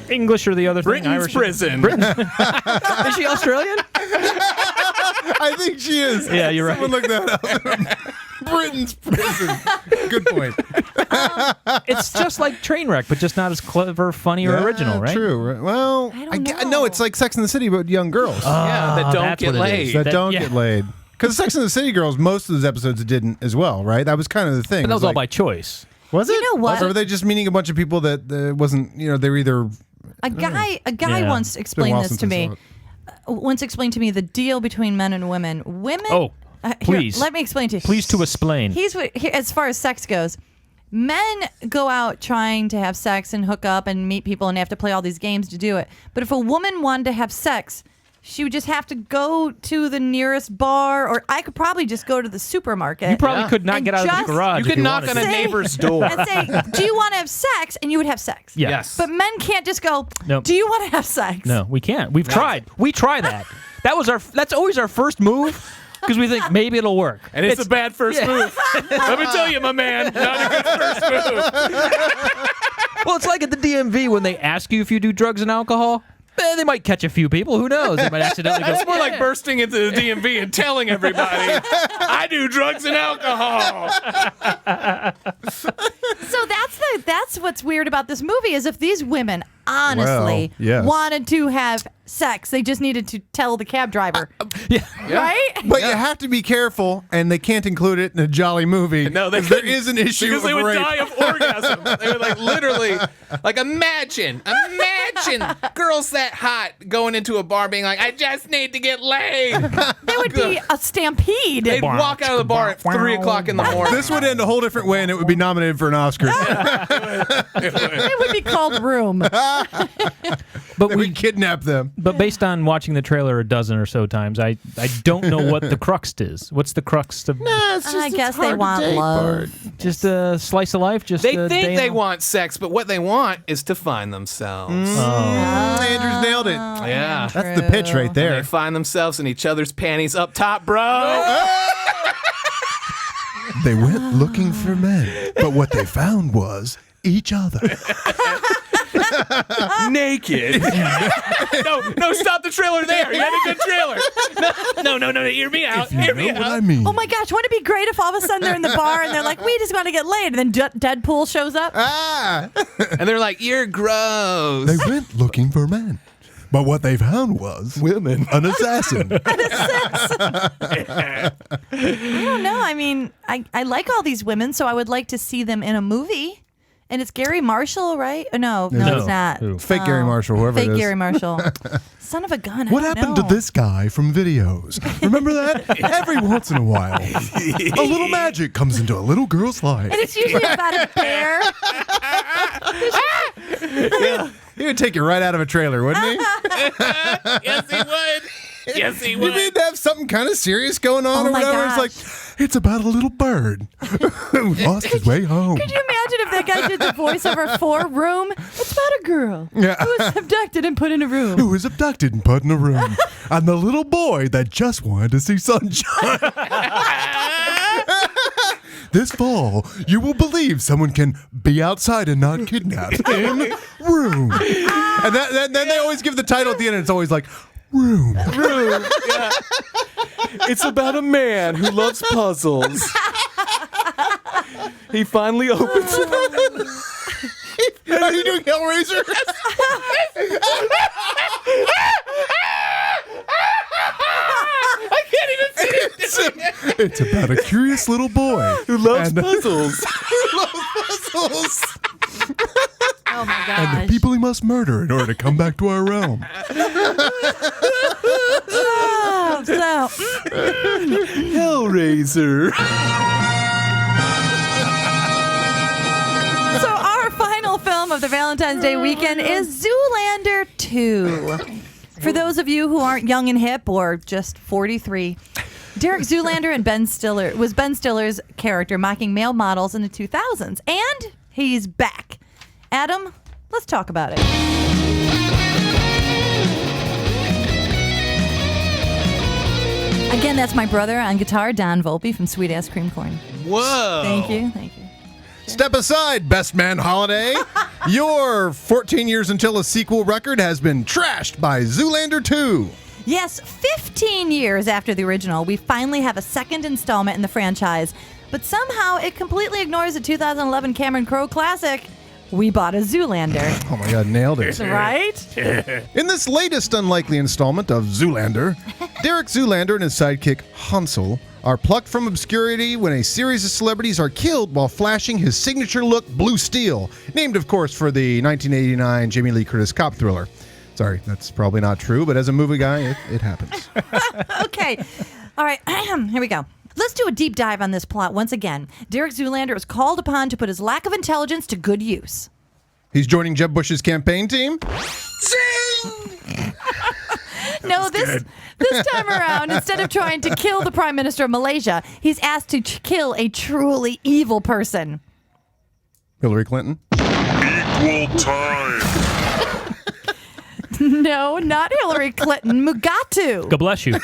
Speaker 4: English or the other thing?
Speaker 5: Britain's
Speaker 4: Irish?
Speaker 5: prison.
Speaker 4: Britain? Is she Australian?
Speaker 1: I think she is.
Speaker 4: Yeah, you're right.
Speaker 1: Someone look that up. Britain's prison. Good point.
Speaker 4: It's just like Trainwreck, but just not as clever, funny, or original, right?
Speaker 1: True. Well,
Speaker 2: I don't know.
Speaker 1: no, it's like Sex and the City, but young girls
Speaker 5: Yeah, that don't
Speaker 4: that's
Speaker 5: get
Speaker 4: what it is.
Speaker 5: laid.
Speaker 1: that don't get laid. Because Sex and the City girls, most of those episodes didn't as well, right? That was kind of the thing.
Speaker 4: But that was
Speaker 1: It
Speaker 4: all
Speaker 1: like,
Speaker 4: by choice.
Speaker 1: Was it?
Speaker 2: You know what?
Speaker 1: Or were they just meaning a bunch of people that wasn't, they were either...
Speaker 2: A guy
Speaker 4: Yeah.
Speaker 2: once
Speaker 1: It's been a
Speaker 2: explained
Speaker 1: while
Speaker 2: this
Speaker 1: since
Speaker 2: to
Speaker 1: I
Speaker 2: me.
Speaker 1: saw it.
Speaker 2: Once explained to me the deal between men and women. Women.
Speaker 4: Oh,
Speaker 2: Here,
Speaker 4: please.
Speaker 2: let me explain to you.
Speaker 4: Please to explain.
Speaker 2: As far as sex goes, men go out trying to have sex and hook up and meet people and have to play all these games to do it. But if a woman wanted to have sex, she would just have to go to the nearest bar, or I could probably just go to the supermarket.
Speaker 4: You probably could not
Speaker 2: and
Speaker 4: get out of
Speaker 2: just-
Speaker 4: the garage.
Speaker 5: You
Speaker 4: if
Speaker 5: could knock
Speaker 4: wanted
Speaker 5: on
Speaker 4: to.
Speaker 5: a neighbor's door.
Speaker 2: and say, do you want to have sex? And you would have sex.
Speaker 4: Yeah.
Speaker 5: Yes.
Speaker 2: But men can't just go,
Speaker 4: Nope.
Speaker 2: do you want to have sex?
Speaker 4: No, we can't. We've tried. We try that. That's always our first move because we think maybe it'll work.
Speaker 5: And it's a bad first move. Let me tell you, my man, not a good first move.
Speaker 4: Well, it's like at the DMV when they ask you if you do drugs and alcohol. They might catch a few people. Who knows? They might accidentally go.
Speaker 5: That's more like bursting into the DMV and telling everybody, I do drugs and alcohol.
Speaker 2: So that's what's weird about this movie is if these women honestly wanted to have sex, they just needed to tell the cab driver. Right?
Speaker 1: But you have to be careful, and they can't include it in a jolly movie.
Speaker 5: No, there
Speaker 1: is an issue
Speaker 5: because
Speaker 1: of
Speaker 5: they would
Speaker 1: rape.
Speaker 5: die of orgasm. They would like literally, like imagine girls that hot going into a bar being like, I just need to get laid.
Speaker 2: There would be a stampede.
Speaker 5: They'd walk out of the bar at 3 o'clock in the morning.
Speaker 1: This would end a whole different way, and it would be nominated for an Oscar.
Speaker 2: It would be called Room.
Speaker 4: But
Speaker 1: we kidnap them.
Speaker 4: But based on watching the trailer a dozen or so times, I don't know what the crux is. What's the crux of?
Speaker 2: I guess they want love.
Speaker 4: Just a slice of life. Just
Speaker 5: They
Speaker 4: a
Speaker 5: think
Speaker 4: day
Speaker 5: they
Speaker 4: in-
Speaker 5: want sex, but what they want is to find themselves.
Speaker 1: Andrew's nailed it.
Speaker 5: Yeah.
Speaker 1: That's the pitch right
Speaker 5: And
Speaker 1: there.
Speaker 5: they find themselves in each other's panties up top, bro.
Speaker 1: They went looking for men, but what they found was each other.
Speaker 5: Naked. No, stop the trailer there. You had a good trailer. No, hear me out. Hear me
Speaker 1: You know what
Speaker 5: out.
Speaker 1: I mean?
Speaker 2: Oh my gosh, wouldn't it be great if all of a sudden they're in the bar and they're like, we just want to get laid, and then Deadpool shows up?
Speaker 5: And they're like, you're gross.
Speaker 1: They went looking for men, but what they found was women. An assassin.
Speaker 2: I don't know. I mean, I like all these women, so I would like to see them in a movie. And it's Gary Marshall, right? No, it's not.
Speaker 1: Fake Gary Marshall, whoever it
Speaker 2: Fake
Speaker 1: is.
Speaker 2: Gary Marshall. Son of a gun.
Speaker 1: What
Speaker 2: I don't
Speaker 1: happened
Speaker 2: know.
Speaker 1: to this guy from videos? Remember that? Every once in a while, a little magic comes into a little girl's life.
Speaker 2: And it's usually about a bear.
Speaker 1: He would take you right out of a trailer, wouldn't he?
Speaker 5: Yes, he would. Yes, he
Speaker 1: You
Speaker 5: would.
Speaker 1: need to have something kind of serious going on
Speaker 2: Oh
Speaker 1: or
Speaker 2: my
Speaker 1: whatever.
Speaker 2: gosh.
Speaker 1: It's like, it's about a little bird who lost his way home.
Speaker 2: Could you imagine if that guy did the voiceover for Room? It's about a girl who was abducted and put in a room.
Speaker 1: Who was abducted and put in a room. And the little boy that just wanted to see sunshine. This fall, you will believe someone can be outside and not kidnapped in Room. And then they always give the title at the end, and it's always like, Room.
Speaker 5: Yeah. It's about a man who loves puzzles. He finally opens it.
Speaker 1: Are you doing Hellraiser?
Speaker 5: I can't even see it.
Speaker 1: It's about a curious little boy
Speaker 5: Who loves puzzles.
Speaker 2: Oh my
Speaker 1: and
Speaker 2: gosh.
Speaker 1: the people he must murder in order to come back to our realm.
Speaker 2: Oh, so
Speaker 5: Hellraiser.
Speaker 2: So our final film of the Valentine's Day weekend is Zoolander 2. For those of you who aren't young and hip or just 43, Derek Zoolander and Ben Stiller's character mocking male models in the 2000s. And he's back. Adam, let's talk about it. Again, that's my brother on guitar, Don Volpe from Sweet Ass Cream Corn.
Speaker 5: Whoa.
Speaker 2: Thank you.
Speaker 1: Step aside, Best Man Holiday. Your 14 years until a sequel record has been trashed by Zoolander 2.
Speaker 2: Yes, 15 years after the original, we finally have a second installment in the franchise, but somehow it completely ignores the 2011 Cameron Crowe classic, We Bought a Zoolander.
Speaker 1: Oh my God, nailed it.
Speaker 2: Right?
Speaker 1: In this latest unlikely installment of Zoolander, Derek Zoolander and his sidekick Hansel are plucked from obscurity when a series of celebrities are killed while flashing his signature look Blue Steel, named of course for the 1989 Jamie Lee Curtis cop thriller. Sorry, that's probably not true, but as a movie guy, it happens.
Speaker 2: Okay. All right. Here we go. Let's do a deep dive on this plot once again. Derek Zoolander is called upon to put his lack of intelligence to good use.
Speaker 1: He's joining Jeb Bush's campaign team.
Speaker 2: No, this time around, instead of trying to kill the Prime Minister of Malaysia, he's asked to kill a truly evil person.
Speaker 1: Hillary Clinton.
Speaker 12: Equal time.
Speaker 2: No, not Hillary Clinton. Mugatu.
Speaker 4: God bless you.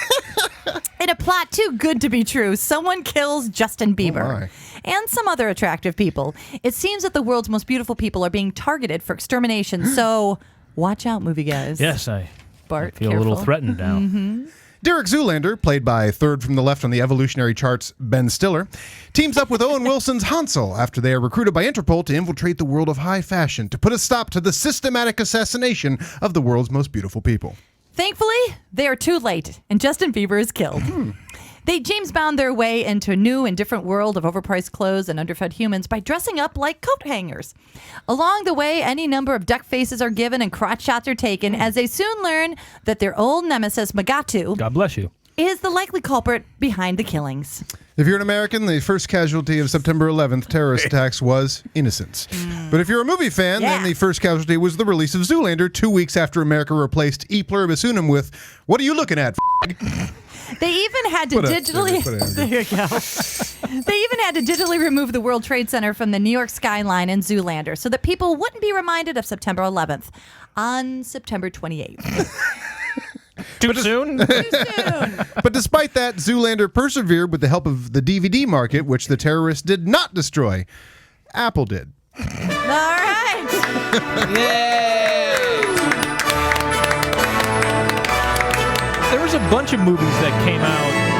Speaker 2: In a plot too good to be true, someone kills Justin Bieber and some other attractive people. It seems that the world's most beautiful people are being targeted for extermination. So Watch out, movie guys.
Speaker 4: Yes, I
Speaker 2: Bart,
Speaker 4: feel a little
Speaker 2: careful.
Speaker 4: threatened now.
Speaker 2: Mm-hmm.
Speaker 1: Derek Zoolander, played by third from the left on the evolutionary charts, Ben Stiller, teams up with Owen Wilson's Hansel after they are recruited by Interpol to infiltrate the world of high fashion to put a stop to the systematic assassination of the world's most beautiful people.
Speaker 2: Thankfully, they are too late, and Justin Bieber is killed. They James Bond their way into a new and different world of overpriced clothes and underfed humans by dressing up like coat hangers. Along the way, any number of duck faces are given and crotch shots are taken as they soon learn that their old nemesis, Magatu,
Speaker 4: God bless you,
Speaker 2: is the likely culprit behind the killings.
Speaker 1: If you're an American, the first casualty of September 11th terrorist attacks was innocence. But if you're a movie fan, then the first casualty was the release of Zoolander 2 weeks after America replaced E pluribus unum with, "What are you looking at,
Speaker 2: They even had to digitally. There you go. They even had to digitally remove the World Trade Center from the New York skyline in Zoolander so that people wouldn't be reminded of September 11th on September 28th.
Speaker 4: Too soon?
Speaker 2: Too soon.
Speaker 1: But despite that, Zoolander persevered with the help of the DVD market, which the terrorists did not destroy. Apple did.
Speaker 2: All right.
Speaker 5: Yay!
Speaker 4: There was a bunch of movies that came out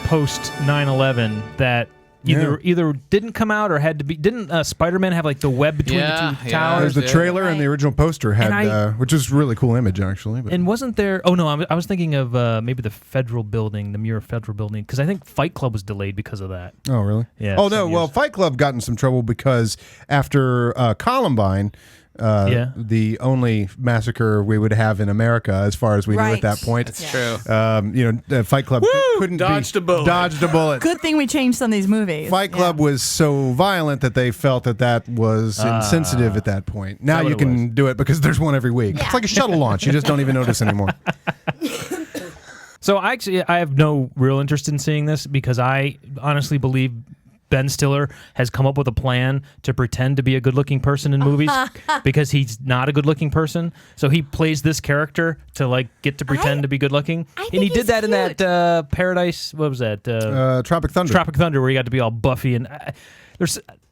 Speaker 4: post 9/11 that either didn't come out or had to be. Didn't Spider-Man have like the web between the two towers?
Speaker 1: There's the trailer and the original poster had, which is a really cool image actually. But.
Speaker 4: And wasn't there? Oh no, I was thinking of maybe the Federal Building, the Muir Federal Building, because I think Fight Club was delayed because of that.
Speaker 1: Oh really?
Speaker 4: Yeah.
Speaker 1: Oh no. Well, Fight Club got in some trouble because after Columbine. The only massacre we would have in America, as far as we knew at that point.
Speaker 5: That's true.
Speaker 1: Fight Club couldn't
Speaker 5: dodged a bullet.
Speaker 1: Dodged a bullet.
Speaker 2: Good thing we changed some of these movies.
Speaker 1: Fight Club was so violent that they felt that was insensitive at that point. Now you can do it because there's one every week. It's like a shuttle launch. You just don't even notice anymore.
Speaker 4: So I have no real interest in seeing this because I honestly believe Ben Stiller has come up with a plan to pretend to be a good-looking person in movies because he's not a good-looking person. So he plays this character to get to pretend to be good-looking, and he did that in that Paradise. What was that?
Speaker 1: Tropic Thunder.
Speaker 4: Tropic Thunder, where he got to be all buffy and.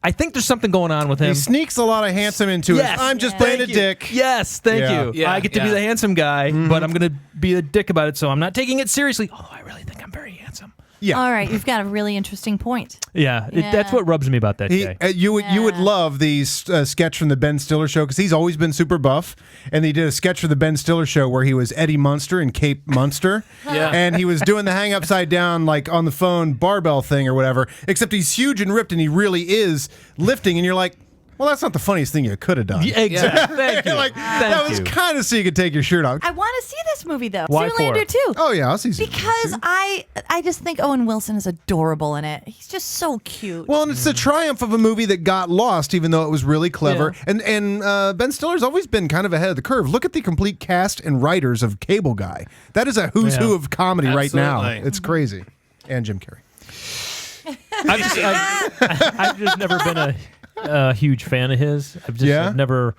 Speaker 4: I think there's something going on with him.
Speaker 1: He sneaks a lot of handsome into it. I'm just playing a dick.
Speaker 4: Yes, thank you.
Speaker 5: Yeah,
Speaker 4: I get to be the handsome guy, but I'm going to be a dick about it, so I'm not taking it seriously. Oh, I really think I'm very handsome.
Speaker 1: Yeah.
Speaker 2: All right, you've got a really interesting point.
Speaker 4: Yeah, that's what rubs me about that guy.
Speaker 1: You would love the sketch from the Ben Stiller show because he's always been super buff, and he did a sketch for the Ben Stiller show where he was Eddie Munster in Cape Munster, and he was doing the hang upside down on the phone barbell thing or whatever. Except he's huge and ripped, and he really is lifting, and you're like. Well, that's not the funniest thing you could have done.
Speaker 4: Yeah, exactly. Thank you.
Speaker 1: That was kind of so you could take your shirt off.
Speaker 2: I want to see this movie though.
Speaker 4: Why
Speaker 2: Zoolander too.
Speaker 1: Oh yeah, I'll see.
Speaker 2: Because I just think Owen Wilson is adorable in it. He's just so cute.
Speaker 1: Well, and it's the triumph of a movie that got lost, even though it was really clever.
Speaker 4: Yeah.
Speaker 1: And Ben Stiller's always been kind of ahead of the curve. Look at the complete cast and writers of Cable Guy. That is a who's who of comedy right now. It's crazy. And Jim Carrey.
Speaker 4: I've just never been a huge fan of his. I've never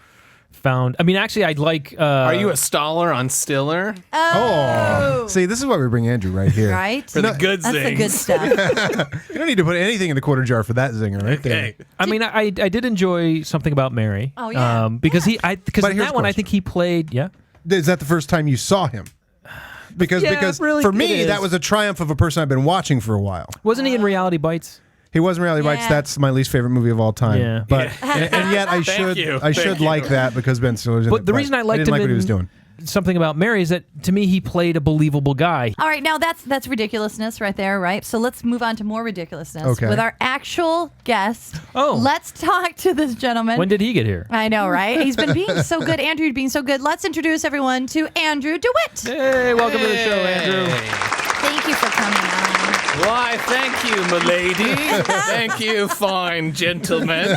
Speaker 4: found. I mean, actually, I'd like.
Speaker 5: Are you a staller on Stiller?
Speaker 1: Oh, see, this is why we bring Andrew right here.
Speaker 2: Right?
Speaker 5: For the good
Speaker 2: That's
Speaker 5: things.
Speaker 2: the good stuff.
Speaker 1: You don't need to put anything in the quarter jar for that zinger right there.
Speaker 4: I mean, I did enjoy Something About Mary.
Speaker 2: Oh yeah.
Speaker 4: Because in that one, I think he played. Yeah.
Speaker 1: Is that the first time you saw him? Because
Speaker 4: really,
Speaker 1: for me, that was a triumph of a person I've been watching for a while.
Speaker 4: Wasn't he in Reality Bites?
Speaker 1: He was in Reality Bites. That's my least favorite movie of all time.
Speaker 4: Yeah.
Speaker 1: But and yet I should like that because Ben Stiller's in it.
Speaker 4: But the reason I liked
Speaker 1: didn't
Speaker 4: him
Speaker 1: like what
Speaker 4: in
Speaker 1: he was doing.
Speaker 4: Something About Mary is that to me he played a believable guy.
Speaker 2: All right, now that's ridiculousness right there, right? So let's move on to more ridiculousness with our actual guest.
Speaker 4: Oh.
Speaker 2: Let's talk to this gentleman.
Speaker 4: When did he get here?
Speaker 2: I know, right? He's been being so good. Andrew being so good. Let's introduce everyone to Andrew DeWitt.
Speaker 4: Hey, welcome to the show, Andrew.
Speaker 2: Thank you for coming on.
Speaker 5: Why, thank you, milady. Thank you, fine gentlemen.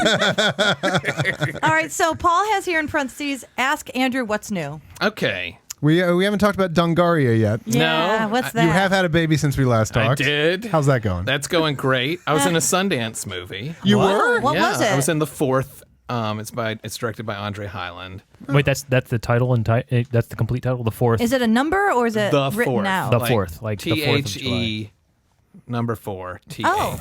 Speaker 2: All right, so Paul has here in parentheses, ask Andrew what's new.
Speaker 5: Okay.
Speaker 1: We haven't talked about Dungaria yet.
Speaker 2: Yeah, what's that?
Speaker 1: You have had a baby since we last talked.
Speaker 5: I did.
Speaker 1: How's that going?
Speaker 5: That's going great. I was in a Sundance movie.
Speaker 1: You were?
Speaker 2: What was it?
Speaker 5: I was in the fourth. It's directed by Andre Highland.
Speaker 4: Wait, that's the title and that's the complete title. The fourth.
Speaker 2: Is it a number or is it
Speaker 5: The
Speaker 2: written
Speaker 5: fourth.
Speaker 2: out?
Speaker 4: The fourth, like the 4th of
Speaker 5: THE
Speaker 4: July.
Speaker 5: number 4. TH.
Speaker 2: Oh.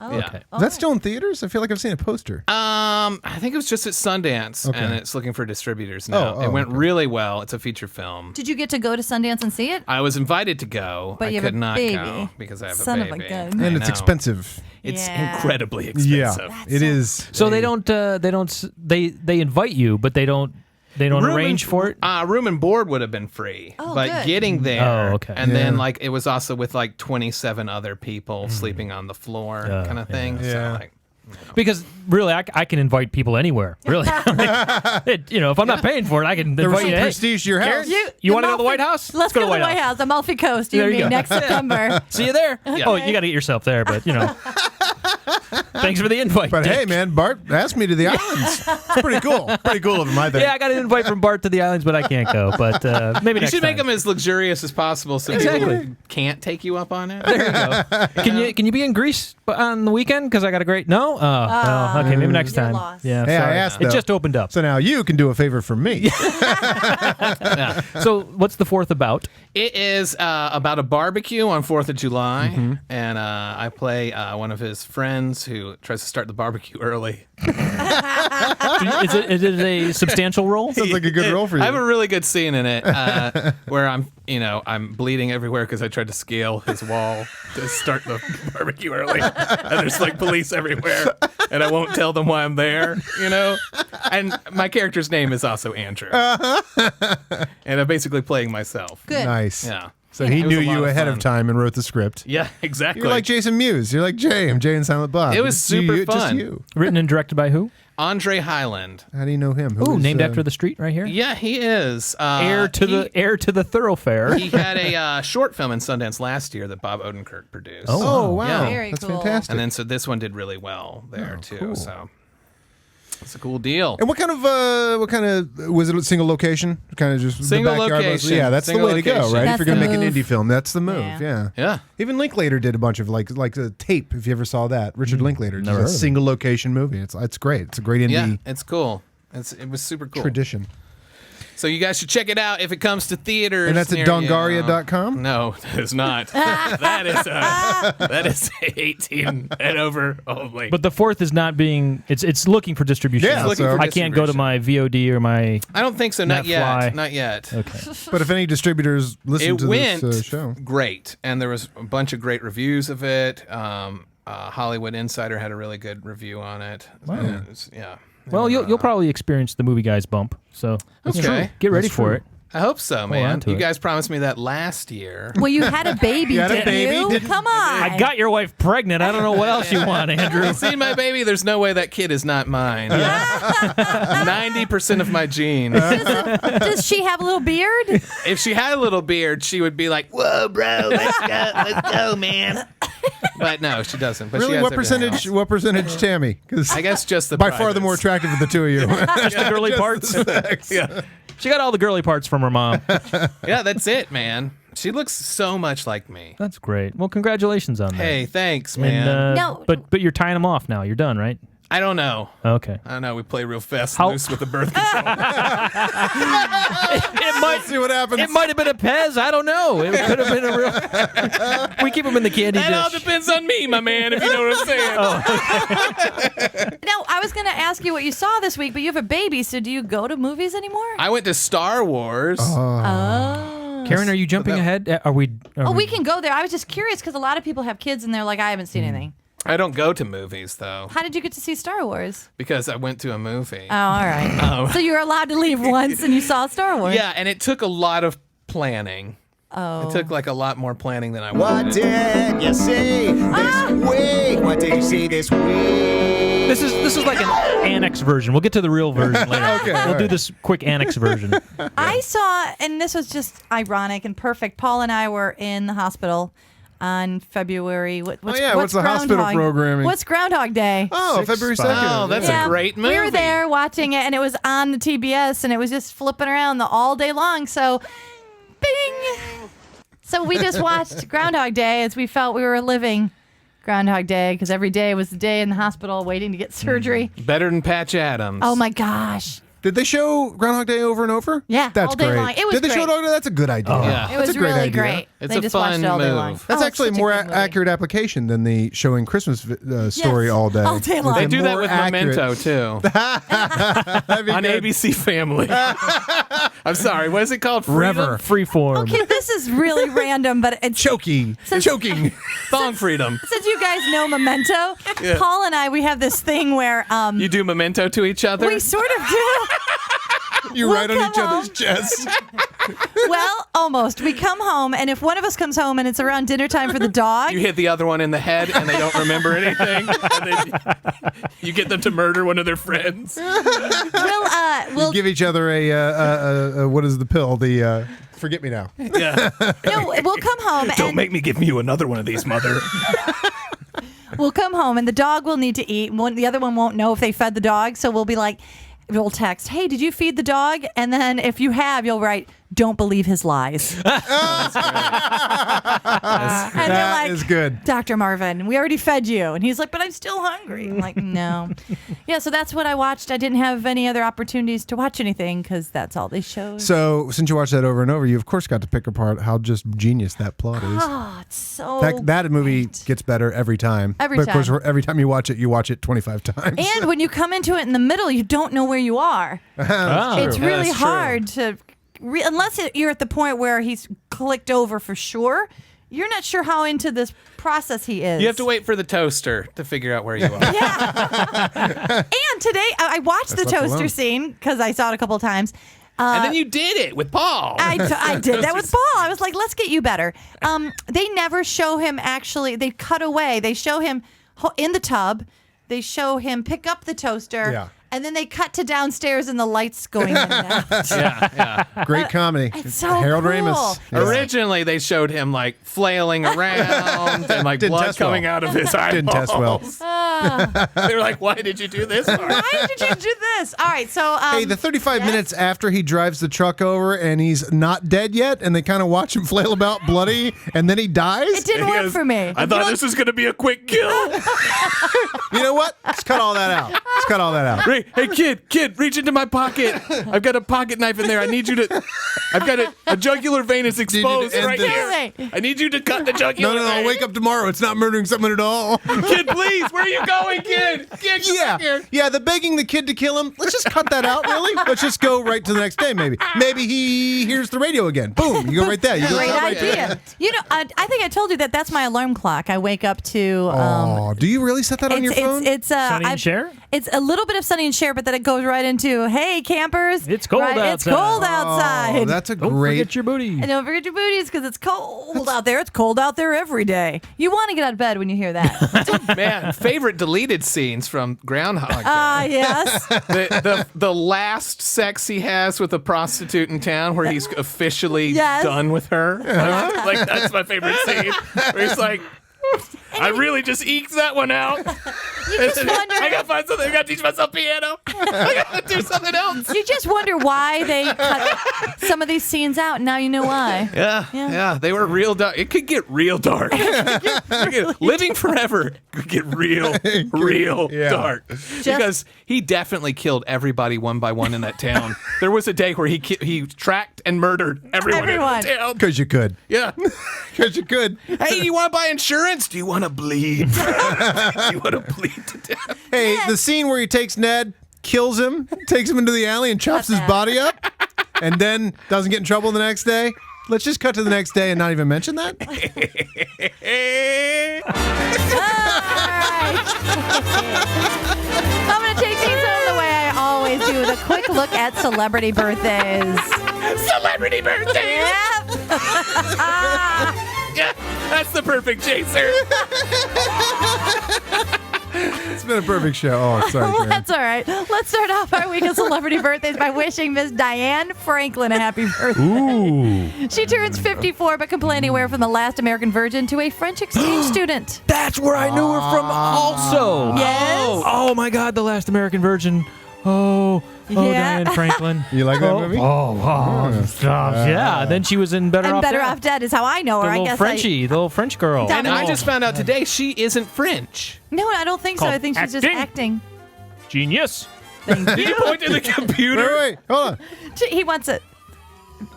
Speaker 2: Oh,
Speaker 5: Yeah.
Speaker 2: okay.
Speaker 1: Is that still in theaters? I feel like I've seen a poster.
Speaker 5: I think it was just at Sundance,
Speaker 1: Okay.
Speaker 5: and it's looking for distributors now.
Speaker 1: Oh,
Speaker 5: it went
Speaker 1: okay.
Speaker 5: really well. It's a feature film.
Speaker 2: Did you get to go to Sundance and see it?
Speaker 5: I was invited to go.
Speaker 2: But
Speaker 5: I
Speaker 2: you have
Speaker 5: could
Speaker 2: a
Speaker 5: not
Speaker 2: baby.
Speaker 5: go because I have
Speaker 2: Son
Speaker 5: a
Speaker 2: of a
Speaker 5: baby.
Speaker 2: gun.
Speaker 5: I
Speaker 1: And it's
Speaker 5: know.
Speaker 1: expensive.
Speaker 5: It's
Speaker 2: Yeah.
Speaker 5: incredibly expensive.
Speaker 1: Yeah, it is.
Speaker 4: So they invite you, but they don't arrange for it.
Speaker 5: Room and board would have been free,
Speaker 2: Oh,
Speaker 5: but
Speaker 2: good.
Speaker 5: getting there,
Speaker 4: Oh, okay.
Speaker 5: and then
Speaker 1: Yeah.
Speaker 5: like it was also with like 27 other people sleeping on the floor, kind of thing.
Speaker 1: Yeah.
Speaker 5: So like,
Speaker 4: Because really, I can invite people anywhere. Really, if I'm not paying for it, I can
Speaker 1: There was
Speaker 4: invite
Speaker 1: some
Speaker 4: you. Hey,
Speaker 1: prestige to your house.
Speaker 4: you want to go to the White House?
Speaker 2: Let's go to the White House. Amalfi Coast. You
Speaker 4: There
Speaker 2: and
Speaker 4: you
Speaker 2: me
Speaker 4: go.
Speaker 2: next September.
Speaker 4: See you there. Oh, you got to get yourself there, but thanks for the invite.
Speaker 1: But
Speaker 4: Dick.
Speaker 1: hey, man, Bart asked me to the islands. It's pretty cool. Pretty cool of him, I think.
Speaker 4: Yeah, I got an invite from Bart to the islands, but I can't go. But maybe
Speaker 5: you
Speaker 4: next
Speaker 5: should make
Speaker 4: time.
Speaker 5: them as luxurious as possible, so
Speaker 4: Exactly.
Speaker 5: people can't take you up on it.
Speaker 4: There you go. Can you be in Greece on the weekend? Because I got a great no. Well, okay, maybe next time.
Speaker 2: lost.
Speaker 4: Yeah,
Speaker 1: Hey,
Speaker 4: sorry.
Speaker 1: I asked,
Speaker 4: It
Speaker 1: though.
Speaker 4: just opened up.
Speaker 1: So now you can do a favor for me.
Speaker 4: So what's the 4th about?
Speaker 5: It is about a barbecue on 4th of July,
Speaker 1: Mm-hmm.
Speaker 5: and I play one of his friends who tries to start the barbecue early.
Speaker 4: Is it a substantial role?
Speaker 1: Sounds like a good role for you.
Speaker 5: I have a really good scene in it where I'm bleeding everywhere because I tried to scale his wall to start the barbecue early, and there's like police everywhere, and I won't tell them why I'm there, And my character's name is also Andrew, and I'm basically playing myself.
Speaker 2: Good.
Speaker 1: Nice.
Speaker 5: Yeah.
Speaker 1: So he
Speaker 5: It was
Speaker 1: knew
Speaker 5: a lot
Speaker 1: you
Speaker 5: of
Speaker 1: ahead
Speaker 5: fun.
Speaker 1: of time and wrote the script.
Speaker 5: Yeah, exactly.
Speaker 1: You're like Jason Mewes. You're like Jay. I'm Jay and Silent Bob.
Speaker 5: It was
Speaker 1: It's
Speaker 5: super
Speaker 1: you, Just
Speaker 5: fun.
Speaker 1: you.
Speaker 4: Written and directed by who?
Speaker 5: Andre Highland.
Speaker 1: How do you know him?
Speaker 4: Ooh, named after the street right here.
Speaker 5: Yeah, he is.
Speaker 4: Heir to the thoroughfare.
Speaker 5: He had a short film in Sundance last year that Bob Odenkirk produced.
Speaker 1: Oh, wow.
Speaker 5: Yeah.
Speaker 2: Very
Speaker 1: That's
Speaker 2: cool.
Speaker 1: fantastic.
Speaker 5: And then so this one did really well there too.
Speaker 1: cool.
Speaker 5: So it's a cool deal.
Speaker 1: And what kind of was it a single location? Kind of just
Speaker 5: Single
Speaker 1: the backyard
Speaker 5: location.
Speaker 1: mostly? Yeah, that's
Speaker 5: Single
Speaker 1: the way to go,
Speaker 5: location.
Speaker 1: right?
Speaker 2: That's
Speaker 1: if you're gonna
Speaker 2: the
Speaker 1: make an
Speaker 2: move.
Speaker 1: indie film, that's the move.
Speaker 2: Yeah.
Speaker 1: Yeah.
Speaker 5: Yeah.
Speaker 1: Even Linklater did a bunch of like a tape. If you ever saw that, Richard Linklater, just
Speaker 4: Never
Speaker 1: a
Speaker 4: heard of it.
Speaker 1: single location movie. It's great. It's a great indie
Speaker 5: Yeah, it's cool. It was super cool.
Speaker 1: tradition.
Speaker 5: So you guys should check it out if it comes to theaters.
Speaker 1: And that's at
Speaker 5: near you.
Speaker 1: dongaria.com?
Speaker 5: No, that is not. that is 18 and over only.
Speaker 4: But the 4th is not being. It's looking for distribution.
Speaker 1: Yeah,
Speaker 5: looking for
Speaker 4: I can't go to my VOD or my.
Speaker 5: I don't think so. Not yet.
Speaker 4: Netfly.
Speaker 5: Not yet.
Speaker 4: Okay.
Speaker 1: But if any distributors listen
Speaker 5: It
Speaker 1: to
Speaker 5: went
Speaker 1: this show,
Speaker 5: great, and there was a bunch of great reviews of it. Hollywood Insider had a really good review on it.
Speaker 4: Wow.
Speaker 5: And it was- yeah.
Speaker 4: Well, you'll probably experience the movie guys bump. So
Speaker 5: That's
Speaker 4: you know,
Speaker 5: true.
Speaker 4: get ready
Speaker 1: That's
Speaker 4: for
Speaker 1: true.
Speaker 4: it.
Speaker 5: I hope so, man.
Speaker 4: on to
Speaker 5: You
Speaker 4: it.
Speaker 5: guys promised me that last year.
Speaker 2: Well, you had a baby,
Speaker 1: You had a
Speaker 2: didn't
Speaker 1: baby,
Speaker 2: you?
Speaker 1: didn't-
Speaker 2: Come on.
Speaker 4: I got your wife pregnant. I don't know what else you want, Andrew.
Speaker 5: You seen my baby? There's no way that kid is not mine. 90% of my genes.
Speaker 2: Does she have a little beard?
Speaker 5: If she had a little beard, she would be like, "Whoa, bro, let's go, man." But no, she doesn't. But she
Speaker 1: really,
Speaker 5: has
Speaker 1: what
Speaker 5: everything
Speaker 1: percentage?
Speaker 5: else.
Speaker 1: What percentage, Tammy? Because
Speaker 5: I guess just the
Speaker 1: by far the
Speaker 5: privates.
Speaker 1: more attractive of the two of you.
Speaker 4: Just the girly parts.
Speaker 5: Yeah.
Speaker 4: She got all the girly parts from her mom.
Speaker 5: Yeah, that's it, man. She looks so much like me.
Speaker 4: That's great. Well, congratulations on that.
Speaker 5: Hey, thanks,
Speaker 4: And,
Speaker 5: man.
Speaker 2: No.
Speaker 4: But you're tying them off now. You're done, right?
Speaker 5: I don't know.
Speaker 4: Okay.
Speaker 5: I don't know. We play real fast
Speaker 4: How-
Speaker 5: and loose with the birth control.
Speaker 4: It might
Speaker 1: see what happens.
Speaker 4: It might have been a Pez. I don't know. It could have been a real. We keep them in the candy
Speaker 5: That all
Speaker 4: dish.
Speaker 5: depends on me, my man, if you know what I'm saying.
Speaker 2: Now, I was going to ask you what you saw this week, but you have a baby, so do you go to movies anymore?
Speaker 5: I went to Star Wars.
Speaker 2: Oh.
Speaker 4: Karen, are you jumping ahead? Are we?
Speaker 2: Oh, we can go there. I was just curious because a lot of people have kids and they're like, I haven't seen anything.
Speaker 5: I don't go to movies, though,
Speaker 2: How did you get to see Star Wars?
Speaker 5: because I went to a movie.
Speaker 2: Oh, all right. So you were allowed to leave once and you saw Star Wars.
Speaker 5: Yeah, and it took a lot of planning.
Speaker 2: Oh.
Speaker 5: It took like a lot more planning than I wanted.
Speaker 13: did you see this week? What did you see this week?
Speaker 4: This is like an annex version. We'll get to the real version later.
Speaker 1: Okay,
Speaker 4: We'll
Speaker 1: all
Speaker 4: do
Speaker 1: right.
Speaker 4: this quick annex version.
Speaker 2: I saw, and this was just ironic and perfect. Paul and I were in the hospital on February. What's
Speaker 1: what's the hospital
Speaker 2: Groundhog-
Speaker 1: programming?
Speaker 2: What's Groundhog Day?
Speaker 1: Oh, February 2nd.
Speaker 5: Oh, that's a great movie.
Speaker 2: We were there watching it, and it was on the TBS, and it was just flipping around all day long. So, bing! So we just watched Groundhog Day as we felt we were living Groundhog Day because every day was the day in the hospital waiting to get surgery.
Speaker 5: Better than Patch Adams.
Speaker 2: Oh my gosh.
Speaker 1: Did they show Groundhog Day over and over?
Speaker 2: Yeah,
Speaker 1: That's
Speaker 2: all day
Speaker 1: great.
Speaker 2: long. It was
Speaker 1: Did they show it
Speaker 2: great.
Speaker 1: all day? That's a good idea.
Speaker 5: Yeah.
Speaker 2: It was
Speaker 1: That's a great
Speaker 2: really
Speaker 1: idea.
Speaker 2: great.
Speaker 5: It's
Speaker 2: they
Speaker 5: a
Speaker 2: just
Speaker 5: fun
Speaker 2: watched it all day
Speaker 5: move.
Speaker 2: long.
Speaker 1: That's
Speaker 2: Oh,
Speaker 1: actually
Speaker 2: it's such a
Speaker 1: more
Speaker 2: good movie.
Speaker 1: accurate application than the showing Christmas story all day.
Speaker 2: All day long.
Speaker 5: They do that
Speaker 1: more
Speaker 5: with
Speaker 1: accurate.
Speaker 5: Memento too.
Speaker 1: That'd be
Speaker 5: On
Speaker 1: good.
Speaker 5: ABC Family. I'm sorry, what is it called?
Speaker 1: Rever.
Speaker 4: Freeform.
Speaker 2: Okay, this is really random, but it's
Speaker 1: Choking. Choking.
Speaker 5: Thong freedom.
Speaker 2: since you guys know Memento, Paul and I, we have this thing where
Speaker 5: You do Memento to each other?
Speaker 2: we sort of do.
Speaker 1: You
Speaker 2: We'll
Speaker 1: write on
Speaker 2: come
Speaker 1: each other's
Speaker 2: home.
Speaker 1: chests.
Speaker 2: Well, almost. We come home, and if one of us comes home and it's around dinner time for the dog,
Speaker 5: You hit the other one in the head and they don't remember anything. And then you get them to murder one of their friends.
Speaker 2: we'll
Speaker 1: Give each other a what is the pill? The forget me now.
Speaker 5: Yeah.
Speaker 2: no, we'll come home and
Speaker 5: make me give you another one of these, mother.
Speaker 2: we'll come home, and the dog will need to eat. The other one won't know if they fed the dog, so we'll be like, we'll text, "Hey, did you feed the dog?" And then if you have, you'll write, "Don't believe his lies." And they're
Speaker 1: That
Speaker 2: like,
Speaker 1: is good.
Speaker 2: "Dr. Marvin, we already fed you." And he's like, "But I'm still hungry." I'm like, "No." Yeah, so that's what I watched. I didn't have any other opportunities to watch anything because that's all they showed.
Speaker 1: So since you watched that over and over, you of course got to pick apart how just genius that plot is.
Speaker 2: Oh, it's so
Speaker 1: That movie
Speaker 2: great.
Speaker 1: gets better every time.
Speaker 2: Every
Speaker 1: but of course,
Speaker 2: time.
Speaker 1: every time you watch it 25 times.
Speaker 2: And when you come into it in the middle, you don't know where you are. It's
Speaker 5: Yeah,
Speaker 2: really
Speaker 5: that's true.
Speaker 2: hard to, unless you're at the point where he's clicked over for sure. You're not sure how into this process he is.
Speaker 5: You have to wait for the toaster to figure out where you are.
Speaker 2: And today, I watched the
Speaker 1: left
Speaker 2: toaster
Speaker 1: alone.
Speaker 2: scene because I saw it a couple of times.
Speaker 5: And then you did it with Paul.
Speaker 2: I did that with Paul. I was like, let's get you better. They never show him actually. They cut away. They show him in the tub. They show him pick up the toaster.
Speaker 1: Yeah.
Speaker 2: And then they cut to downstairs and the lights going in and out.
Speaker 5: Yeah.
Speaker 1: Great comedy.
Speaker 2: It's so
Speaker 1: Harold
Speaker 2: cool.
Speaker 1: Ramis.
Speaker 5: Originally, they showed him like flailing around and like
Speaker 1: Didn't
Speaker 5: blood
Speaker 1: test well.
Speaker 5: coming out of his eyeballs.
Speaker 1: Didn't test well.
Speaker 5: They were like, "Why did you do this?"
Speaker 2: Why did you do this? All right, so
Speaker 1: Hey, the 35 minutes after he drives the truck over and he's not dead yet, and they kind of watch him flail about bloody, and then he dies.
Speaker 2: it didn't work for me.
Speaker 5: I thought this was going to be a quick kill.
Speaker 1: You know what? Let's cut all that out. Let's cut all that out.
Speaker 5: Hey, kid, reach into my pocket. I've got a pocket knife in there. I need you to. I've got a jugular vein is exposed
Speaker 1: end
Speaker 5: right
Speaker 1: this.
Speaker 5: here. I need you to cut the jugular
Speaker 1: No,
Speaker 5: vein.
Speaker 1: I'll wake up tomorrow. It's not murdering someone at all.
Speaker 5: Kid, please, where are you going, kid? Kid, come back here.
Speaker 1: Yeah, the begging the kid to kill him. Let's just cut that out, really. Let's just go right to the next day, maybe. Maybe he hears the radio again. Boom, you go right there. You go
Speaker 2: Great
Speaker 1: right there.
Speaker 2: idea. You know, I think I told you that's my alarm clock. I wake up to.
Speaker 1: Oh, do you really set that on your phone?
Speaker 2: It's
Speaker 4: Sonny and Cher?
Speaker 2: It's a little bit of Sonny and Cher, but then it goes right into, "Hey, campers,
Speaker 4: It's cold outside."
Speaker 2: It's cold outside.
Speaker 1: Oh, that's a
Speaker 4: Don't
Speaker 1: great.
Speaker 4: forget your booty.
Speaker 2: And don't forget your booties because it's cold out there. It's cold out there every day. You want to get out of bed when you hear that.
Speaker 5: Man, favorite deleted scenes from Groundhog Day.
Speaker 2: Yes.
Speaker 5: The last sex he has with a prostitute in town where he's officially
Speaker 2: Yes.
Speaker 5: done with her. Like, that's my favorite scene. Where he's like, I really just eked that one out.
Speaker 2: just wonder-
Speaker 5: I gotta find something. I gotta teach myself piano. I gotta do something else.
Speaker 2: You just wonder why they cut some of these scenes out, and now you know why.
Speaker 5: Yeah, they were real dark. It could get real dark. Living forever could get real dark. Because he definitely killed everybody one by one in that town. There was a day where he tracked and murdered everyone in the town.
Speaker 1: Because you could.
Speaker 5: Yeah.
Speaker 1: Because you could.
Speaker 5: Hey, you want to buy insurance? Do you want to bleed? Do you want to bleed to death?
Speaker 1: Hey, the scene where he takes Ned, kills him, takes him into the alley, and chops his body up, and then doesn't get in trouble the next day. Let's just cut to the next day and not even mention that.
Speaker 2: All right. I'm going to take things home the way I always do, with a quick look at celebrity birthdays.
Speaker 5: Celebrity birthday!
Speaker 2: Yep.
Speaker 5: Yeah, that's the perfect chaser.
Speaker 1: It's been a perfect show. Oh, sorry, Karen.
Speaker 2: That's all right. Let's start off our week of celebrity birthdays by wishing Miss Diane Franklin a happy birthday.
Speaker 4: Ooh.
Speaker 2: She turns 54 but can play anywhere from the last American virgin to a French exchange student.
Speaker 4: That's where I knew her from also.
Speaker 2: Yes.
Speaker 4: Oh my God, The Last American Virgin. Oh,
Speaker 2: Yeah.
Speaker 4: Diane Franklin.
Speaker 1: You like that movie?
Speaker 4: Yeah. Then she was in Better
Speaker 2: And
Speaker 4: Off
Speaker 2: Better
Speaker 4: Dead.
Speaker 2: Off Dead is how I know
Speaker 4: The
Speaker 2: her. I
Speaker 4: little
Speaker 2: guess
Speaker 4: Frenchie, the little French girl.
Speaker 5: And I
Speaker 2: Oh.
Speaker 5: just found out today she isn't French.
Speaker 2: No, I don't think so. I
Speaker 4: Called
Speaker 2: think she's just
Speaker 4: acting.
Speaker 2: acting.
Speaker 4: Genius.
Speaker 2: Thank
Speaker 5: Did you
Speaker 2: you.
Speaker 5: point to the computer?
Speaker 1: Wait, hold on.
Speaker 2: He wants it.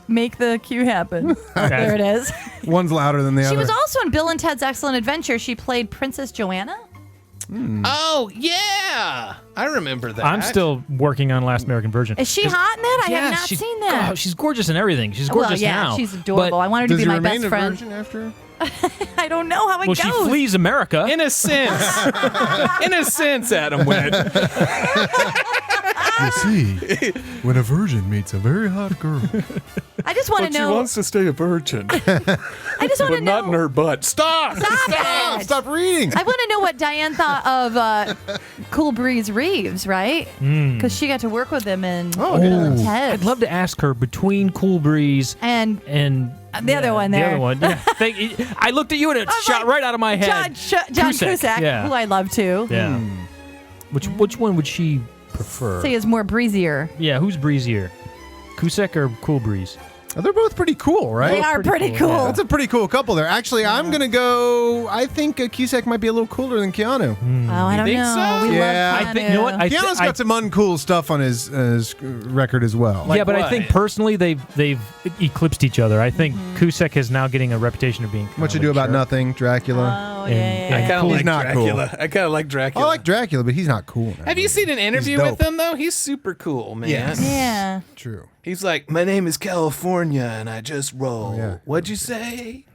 Speaker 2: Make the cue happen. There it is.
Speaker 1: One's louder than the other.
Speaker 2: She was also in Bill and Ted's Excellent Adventure. She played Princess Joanna.
Speaker 5: Oh, yeah. I remember that.
Speaker 4: I'm still working on Last American Virgin.
Speaker 2: Is she hot in that? I have not seen that.
Speaker 4: Oh, she's gorgeous in everything. She's gorgeous now.
Speaker 2: She's adorable. I want her to
Speaker 1: Does
Speaker 2: be
Speaker 1: he
Speaker 2: my
Speaker 1: remain
Speaker 2: best
Speaker 1: a
Speaker 2: friend.
Speaker 1: virgin after?
Speaker 2: I don't know how it
Speaker 4: Well,
Speaker 2: goes.
Speaker 4: she flees America.
Speaker 5: In a sense. In a sense, Adam Witt.
Speaker 1: You see, when a virgin meets a very hot girl.
Speaker 2: I just want to know.
Speaker 5: to stay a virgin.
Speaker 2: I just want to know.
Speaker 5: Not in her butt. Stop!
Speaker 2: Stop it!
Speaker 1: Stop reading.
Speaker 2: I want to know what Diane thought of Cool Breeze Reeves, right? Because she got to work with him in Bill and Ted.
Speaker 4: I'd love to ask her between Cool Breeze
Speaker 2: And
Speaker 4: the
Speaker 2: other one there.
Speaker 4: The other one. Yeah. I looked at you and it shot right out of my head.
Speaker 2: John Cusack,
Speaker 4: yeah.
Speaker 2: who I love too.
Speaker 4: Yeah. Which one would she prefer?
Speaker 2: Say is more breezier.
Speaker 4: Yeah, who's breezier? Cusack or Cool Breeze?
Speaker 1: They're both pretty cool, right?
Speaker 2: They are pretty cool.
Speaker 4: yeah.
Speaker 1: That's a pretty cool couple there. Actually, I'm going to go. I think Cusack might be a little cooler than Keanu.
Speaker 2: Oh, I don't
Speaker 5: think
Speaker 2: know.
Speaker 5: so?
Speaker 2: We
Speaker 1: Yeah.
Speaker 2: love
Speaker 4: I think, you know what?
Speaker 1: Keanu's got some uncool stuff on his record as well.
Speaker 4: yeah, but I
Speaker 5: what?
Speaker 4: think personally they've eclipsed each other. I think Cusack is now getting a reputation of being.
Speaker 1: What You Do About Nothing, Dracula.
Speaker 2: Oh, yeah.
Speaker 5: I kind of
Speaker 1: He's
Speaker 5: like
Speaker 1: not
Speaker 5: Dracula. I kind of like
Speaker 1: I
Speaker 5: Dracula.
Speaker 1: like Dracula, but he's not cool.
Speaker 5: Have you seen an interview
Speaker 1: He's
Speaker 5: with
Speaker 1: dope.
Speaker 5: him, though? He's super cool, man.
Speaker 1: Yes.
Speaker 2: Yeah.
Speaker 1: True.
Speaker 5: He's like, my name is California, and I just roll.
Speaker 1: yeah.
Speaker 5: What'd you say?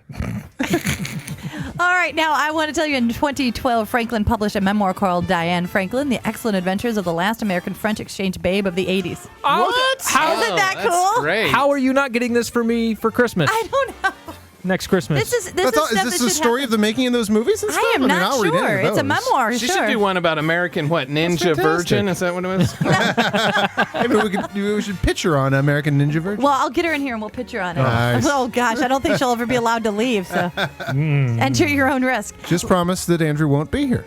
Speaker 2: All right, now I want to tell you in 2012, Franklin published a memoir called Diane Franklin, The Excellent Adventures of the Last American French Exchange Babe of the 80s.
Speaker 4: What? How,
Speaker 2: Isn't that
Speaker 5: that's
Speaker 2: cool?
Speaker 5: Great.
Speaker 4: how are you not getting this for me for Christmas?
Speaker 2: I don't know.
Speaker 4: Next Christmas.
Speaker 2: This is
Speaker 1: Is
Speaker 2: stuff
Speaker 1: this
Speaker 2: that
Speaker 1: the
Speaker 2: should
Speaker 1: story
Speaker 2: happen.
Speaker 1: of the making of those movies and stuff?
Speaker 2: I am
Speaker 1: mean,
Speaker 2: not
Speaker 1: I'll read any
Speaker 2: sure.
Speaker 1: of
Speaker 2: It's a
Speaker 1: those.
Speaker 2: memoir,
Speaker 5: She
Speaker 2: sure.
Speaker 5: should do one about American, Ninja
Speaker 1: fantastic.
Speaker 5: Virgin? Is that what it was?
Speaker 1: Maybe we should pitch her on American Ninja Virgin.
Speaker 2: Well, I'll get her in here and we'll put her on it.
Speaker 1: Nice.
Speaker 2: Oh, gosh. I don't think she'll ever be allowed to leave, so enter your own risk.
Speaker 1: Just promise that Andrew won't be here.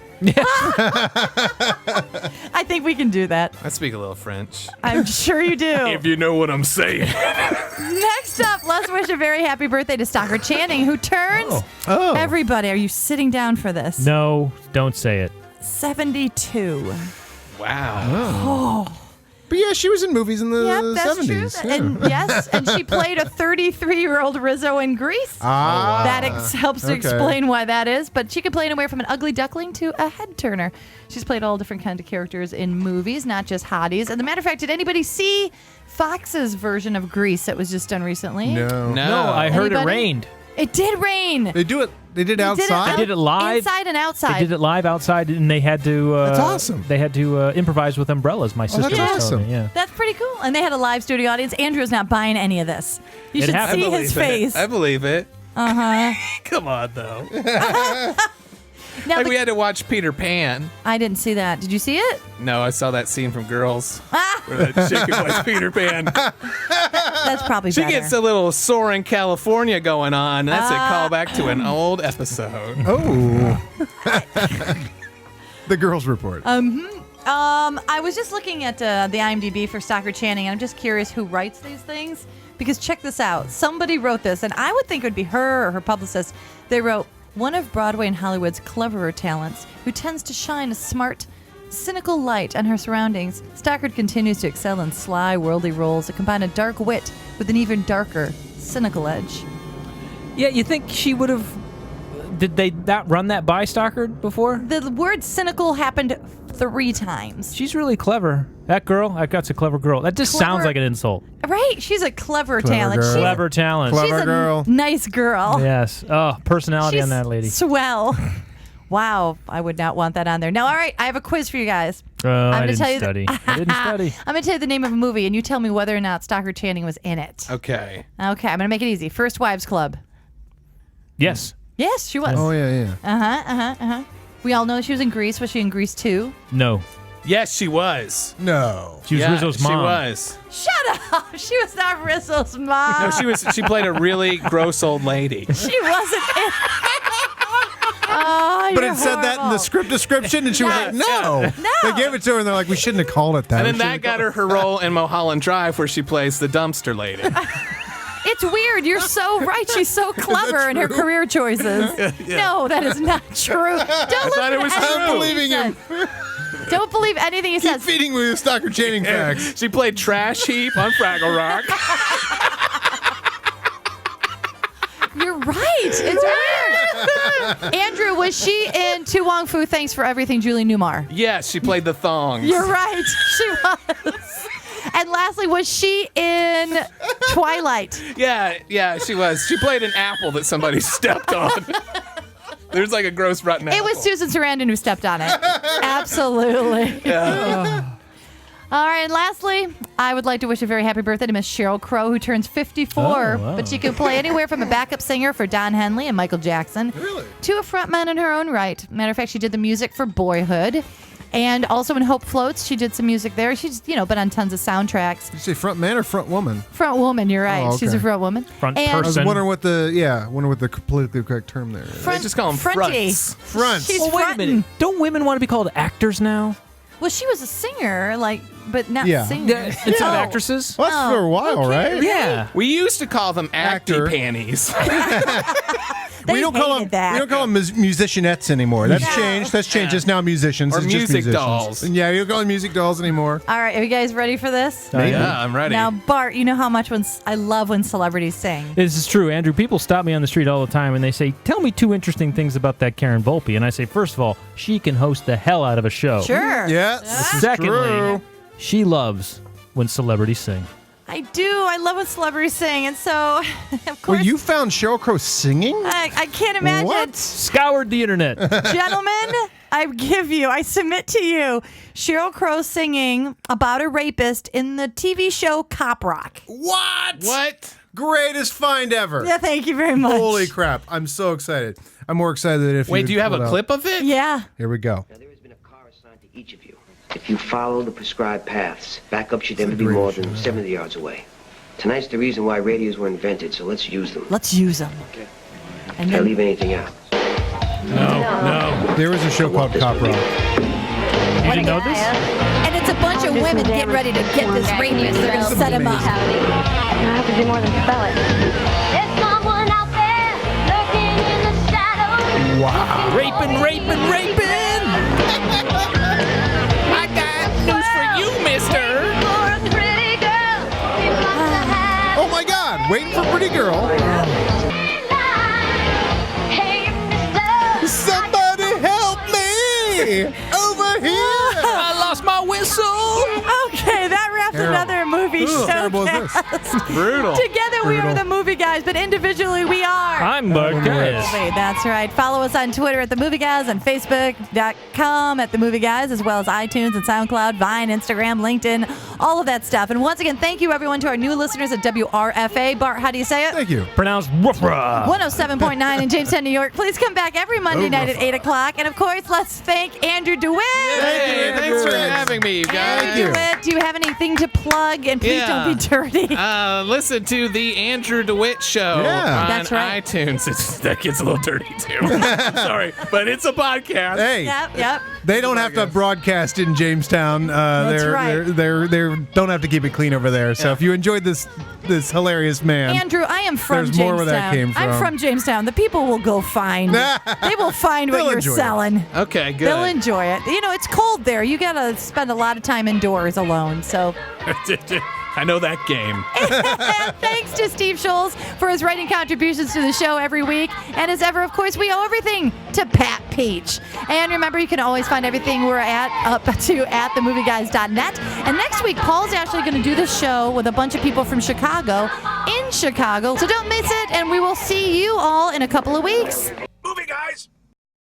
Speaker 2: I think we can do that.
Speaker 5: I speak a little French.
Speaker 2: I'm sure you do.
Speaker 5: If you know what I'm saying.
Speaker 2: Next up, let's wish a very happy birthday to Stockard Channing, who turns
Speaker 1: Oh.
Speaker 2: everybody. Are you sitting down for this?
Speaker 4: No, don't say it.
Speaker 2: 72.
Speaker 5: Wow.
Speaker 1: But yeah, she was in movies in the
Speaker 2: Yep, that's
Speaker 1: 70s.
Speaker 2: true.
Speaker 1: Yeah.
Speaker 2: And yes, and she played a 33-year-old Rizzo in Grease. That helps to explain why that is. But she could play anywhere from an ugly duckling to a head turner. She's played all different kinds of characters in movies, not just hotties. As a matter of fact, did anybody see Fox's version of Grease that was just done recently?
Speaker 1: No.
Speaker 4: No, I heard it
Speaker 2: Anybody?
Speaker 4: rained.
Speaker 2: It did rain.
Speaker 1: They do it. They did it outside.
Speaker 4: They did it live.
Speaker 2: Inside and outside.
Speaker 4: They did it live outside, and they had to.
Speaker 1: That's awesome.
Speaker 4: They had to improvise with umbrellas. My sister
Speaker 1: that's
Speaker 4: was telling
Speaker 1: awesome.
Speaker 4: me. Yeah.
Speaker 2: That's pretty cool. And they had a live studio audience. Andrew's not buying any of this. You
Speaker 4: It
Speaker 2: should
Speaker 4: happened.
Speaker 2: see his face.
Speaker 5: I believe it.
Speaker 2: Uh-huh.
Speaker 5: Come on, though.
Speaker 2: Now,
Speaker 5: Like we had to watch Peter Pan.
Speaker 2: I didn't see that. Did you see it?
Speaker 5: No, I saw that scene from Girls where that chick who plays Peter Pan.
Speaker 2: That's probably
Speaker 5: She
Speaker 2: better.
Speaker 5: gets a little Soaring California going on. That's a callback to an old episode.
Speaker 1: Oh. The Girls Report.
Speaker 2: I was just looking at the IMDb for Stockard Channing, and I'm just curious who writes these things. Because check this out. Somebody wrote this, and I would think it would be her or her publicist. They wrote, one of Broadway and Hollywood's cleverer talents, who tends to shine a smart, cynical light on her surroundings, Stockard continues to excel in sly, worldly roles that combine a dark wit with an even darker, cynical edge.
Speaker 4: Yeah, you think she would have? Did they not run that by Stockard before?
Speaker 2: The word cynical happened 3 times.
Speaker 4: She's really clever. That girl, that's a clever girl. That just sounds
Speaker 2: Clever.
Speaker 4: like an insult.
Speaker 2: Right? She's a clever talent.
Speaker 1: girl.
Speaker 2: She's,
Speaker 4: Clever talent.
Speaker 1: Clever
Speaker 2: she's a
Speaker 1: girl.
Speaker 2: nice girl.
Speaker 4: Yes. Oh, personality
Speaker 2: She's
Speaker 4: on that lady.
Speaker 2: swell. Wow, I would not want that on there. Now, all right, I have a quiz for you guys.
Speaker 4: I
Speaker 2: gonna
Speaker 4: didn't
Speaker 2: tell you
Speaker 4: study. I didn't study.
Speaker 2: I'm going to tell you the name of a movie, and you tell me whether or not Stockard Channing was in it.
Speaker 5: Okay.
Speaker 2: Okay, I'm going to make it easy. First Wives Club.
Speaker 4: Yes.
Speaker 2: Yes, she was.
Speaker 1: Oh, yeah.
Speaker 2: We all know she was in Grease. Was she in Grease 2?
Speaker 4: No.
Speaker 5: Yes, she was.
Speaker 1: No.
Speaker 4: She was Rizzo's mom.
Speaker 5: She was.
Speaker 2: Shut up! She was not Rizzo's mom.
Speaker 5: No, she was. She played a really gross old lady.
Speaker 2: She wasn't in. Oh,
Speaker 1: But
Speaker 2: you're
Speaker 1: it said that in the
Speaker 2: horrible.
Speaker 1: script description, and she was like, no. They gave it to her, and they're like, we shouldn't have called it that.
Speaker 5: And
Speaker 1: We
Speaker 5: then that
Speaker 1: shouldn't
Speaker 5: got
Speaker 1: have
Speaker 5: her role in Mulholland Drive, where she plays the dumpster lady.
Speaker 2: It's weird. You're so right. She's so clever in her career choices. No, that is not true. Don't listen
Speaker 5: thought it
Speaker 2: to
Speaker 5: was
Speaker 2: anything
Speaker 5: true.
Speaker 1: I'm
Speaker 2: he
Speaker 1: believing
Speaker 2: said.
Speaker 1: him.
Speaker 2: Don't believe anything he
Speaker 1: Keep
Speaker 2: says.
Speaker 1: feeding me with Stockard Channing facts.
Speaker 5: She played Trash Heap on Fraggle Rock.
Speaker 2: You're right. It's weird. Andrew, was she in Tu Wong Fu? Thanks for everything, Julie Newmar.
Speaker 5: Yes, she played the thongs.
Speaker 2: You're right. She was. And lastly, was she in Twilight?
Speaker 5: Yeah, she was. She played an apple that somebody stepped on. There's like a gross rotten apple.
Speaker 2: It was Susan Sarandon who stepped on it. Absolutely.
Speaker 5: Yeah.
Speaker 2: All right, and lastly, I would like to wish a very happy birthday to Miss Sheryl Crow, who turns 54.
Speaker 4: Oh, wow.
Speaker 2: But she can play anywhere from a backup singer for Don Henley and Michael Jackson to a frontman in her own right. Matter of fact, she did the music for Boyhood. And also in Hope Floats, she did some music there. She's, been on tons of soundtracks.
Speaker 1: Did you say front man or front woman?
Speaker 2: Front woman, you're right.
Speaker 1: Oh, okay.
Speaker 2: She's a front woman.
Speaker 4: Front
Speaker 2: and
Speaker 1: I was
Speaker 4: person.
Speaker 1: wondering what the politically correct term there is.
Speaker 5: They just call them
Speaker 2: fronty.
Speaker 5: fronts.
Speaker 1: Fronts.
Speaker 2: She's
Speaker 4: Well, wait a
Speaker 2: frontin'.
Speaker 4: minute. Don't women want to be called actors now?
Speaker 2: Well, she was a singer, but not
Speaker 1: Yeah.
Speaker 2: singer.
Speaker 4: Instead of actresses?
Speaker 1: Well, that's for a while,
Speaker 2: okay.
Speaker 1: right?
Speaker 4: Yeah.
Speaker 5: We used to call them
Speaker 1: Actor.
Speaker 5: acty panties.
Speaker 2: They
Speaker 1: We don't call
Speaker 2: hated
Speaker 1: them.
Speaker 2: that.
Speaker 1: We don't call them musicianettes anymore. That's changed. That's changed. It's now musicians.
Speaker 5: Or
Speaker 1: It's just
Speaker 5: music
Speaker 1: musicians.
Speaker 5: dolls.
Speaker 1: Yeah, you don't call them music dolls anymore.
Speaker 2: All right, are you guys ready for this?
Speaker 5: Yeah, I'm ready.
Speaker 2: Now, Bart, you know how much I love when celebrities sing.
Speaker 4: This is true, Andrew. People stop me on the street all the time and they say, "Tell me two interesting things about that Karen Volpe." And I say, first of all, she can host the hell out of a show.
Speaker 2: Sure.
Speaker 1: Yeah. This is
Speaker 4: Secondly,
Speaker 1: true.
Speaker 4: she loves when celebrities sing.
Speaker 2: I do. I love when celebrities sing. And so, of course,
Speaker 1: Well, you found Sheryl Crow singing?
Speaker 2: I can't imagine.
Speaker 1: What?
Speaker 4: Scoured the internet.
Speaker 2: Gentlemen, I submit to you, Sheryl Crow singing about a rapist in the TV show Cop Rock.
Speaker 1: What? Greatest find ever.
Speaker 2: Yeah, thank you very much.
Speaker 1: Holy crap. I'm so excited. I'm more excited than if
Speaker 5: Wait, do you have a clip of it?
Speaker 2: Yeah.
Speaker 1: Here we go.
Speaker 14: Now, there has been a car assigned to each of you. If you follow the prescribed paths, backup should never be more than 70 yards away. Tonight's the reason why radios were invented, so let's use them.
Speaker 2: Let's use them.
Speaker 14: Okay.
Speaker 2: And
Speaker 14: Did I
Speaker 2: then,
Speaker 14: leave anything out?
Speaker 5: No.
Speaker 1: There was a show called Cop Rock.
Speaker 4: You didn't know this?
Speaker 2: and it's a bunch of women getting ready to get this rapist. They're going to set him up.
Speaker 10: I have to do more than spell it.
Speaker 15: There's someone out there lurking in the shadows.
Speaker 4: Wow. Raping.
Speaker 5: I got news for you, mister.
Speaker 15: For a pretty girl, you must have
Speaker 1: Oh my God! Waiting for Pretty Girl.
Speaker 15: Hey, mister.
Speaker 1: Somebody help me! Over here!
Speaker 4: I lost my whistle.
Speaker 2: Okay, that wraps
Speaker 1: Terrible.
Speaker 2: another movie
Speaker 1: How terrible is
Speaker 2: Showcast.
Speaker 5: Brutal.
Speaker 2: Together we are the movie guys, but individually we are.
Speaker 4: I'm Bart Guys.
Speaker 2: That's right. Follow us on Twitter at The Movie Guys and Facebook.com at The Movie Guys, as well as iTunes and SoundCloud, Vine, Instagram, LinkedIn, all of that stuff. And once again, thank you everyone to our new listeners at WRFA. Bart, how do you say it?
Speaker 1: Thank you.
Speaker 4: Pronounced woofra.
Speaker 2: 107.9 in Jamestown, New York. Please come back every Monday night at 8 o'clock. And of course, let's thank Andrew DeWitt.
Speaker 5: Hey, thanks for having me, you guys.
Speaker 2: Andrew DeWitt, do you have anything to plug? And please don't be dirty.
Speaker 5: Listen to the Andrew DeWitt Show on
Speaker 2: That's right.
Speaker 5: iTunes. That gets a little dirty too. I'm sorry, but it's a podcast.
Speaker 1: Hey,
Speaker 2: Yep.
Speaker 1: they don't have to broadcast in Jamestown.
Speaker 2: That's right.
Speaker 1: They don't have to keep it clean over there. So if you enjoyed this hilarious man,
Speaker 2: Andrew, I am from
Speaker 1: There's
Speaker 2: Jamestown.
Speaker 1: more where that came
Speaker 2: I'm
Speaker 1: from.
Speaker 2: from Jamestown. The people will go find. They will find what
Speaker 1: They'll
Speaker 2: you're
Speaker 1: enjoy it.
Speaker 2: selling.
Speaker 5: Okay, good.
Speaker 2: They'll enjoy it. It's cold there. You got to spend a lot of time indoors alone. So
Speaker 5: I know that game.
Speaker 2: thanks to Steve Scholes for his writing contributions to the show every week. And as ever, of course, we owe everything to Pat Peach. And remember, you can always find everything we're up to at themovieguys.net. And next week, Paul's actually going to do the show with a bunch of people from Chicago in Chicago. So don't miss it, and we will see you all in a couple of weeks.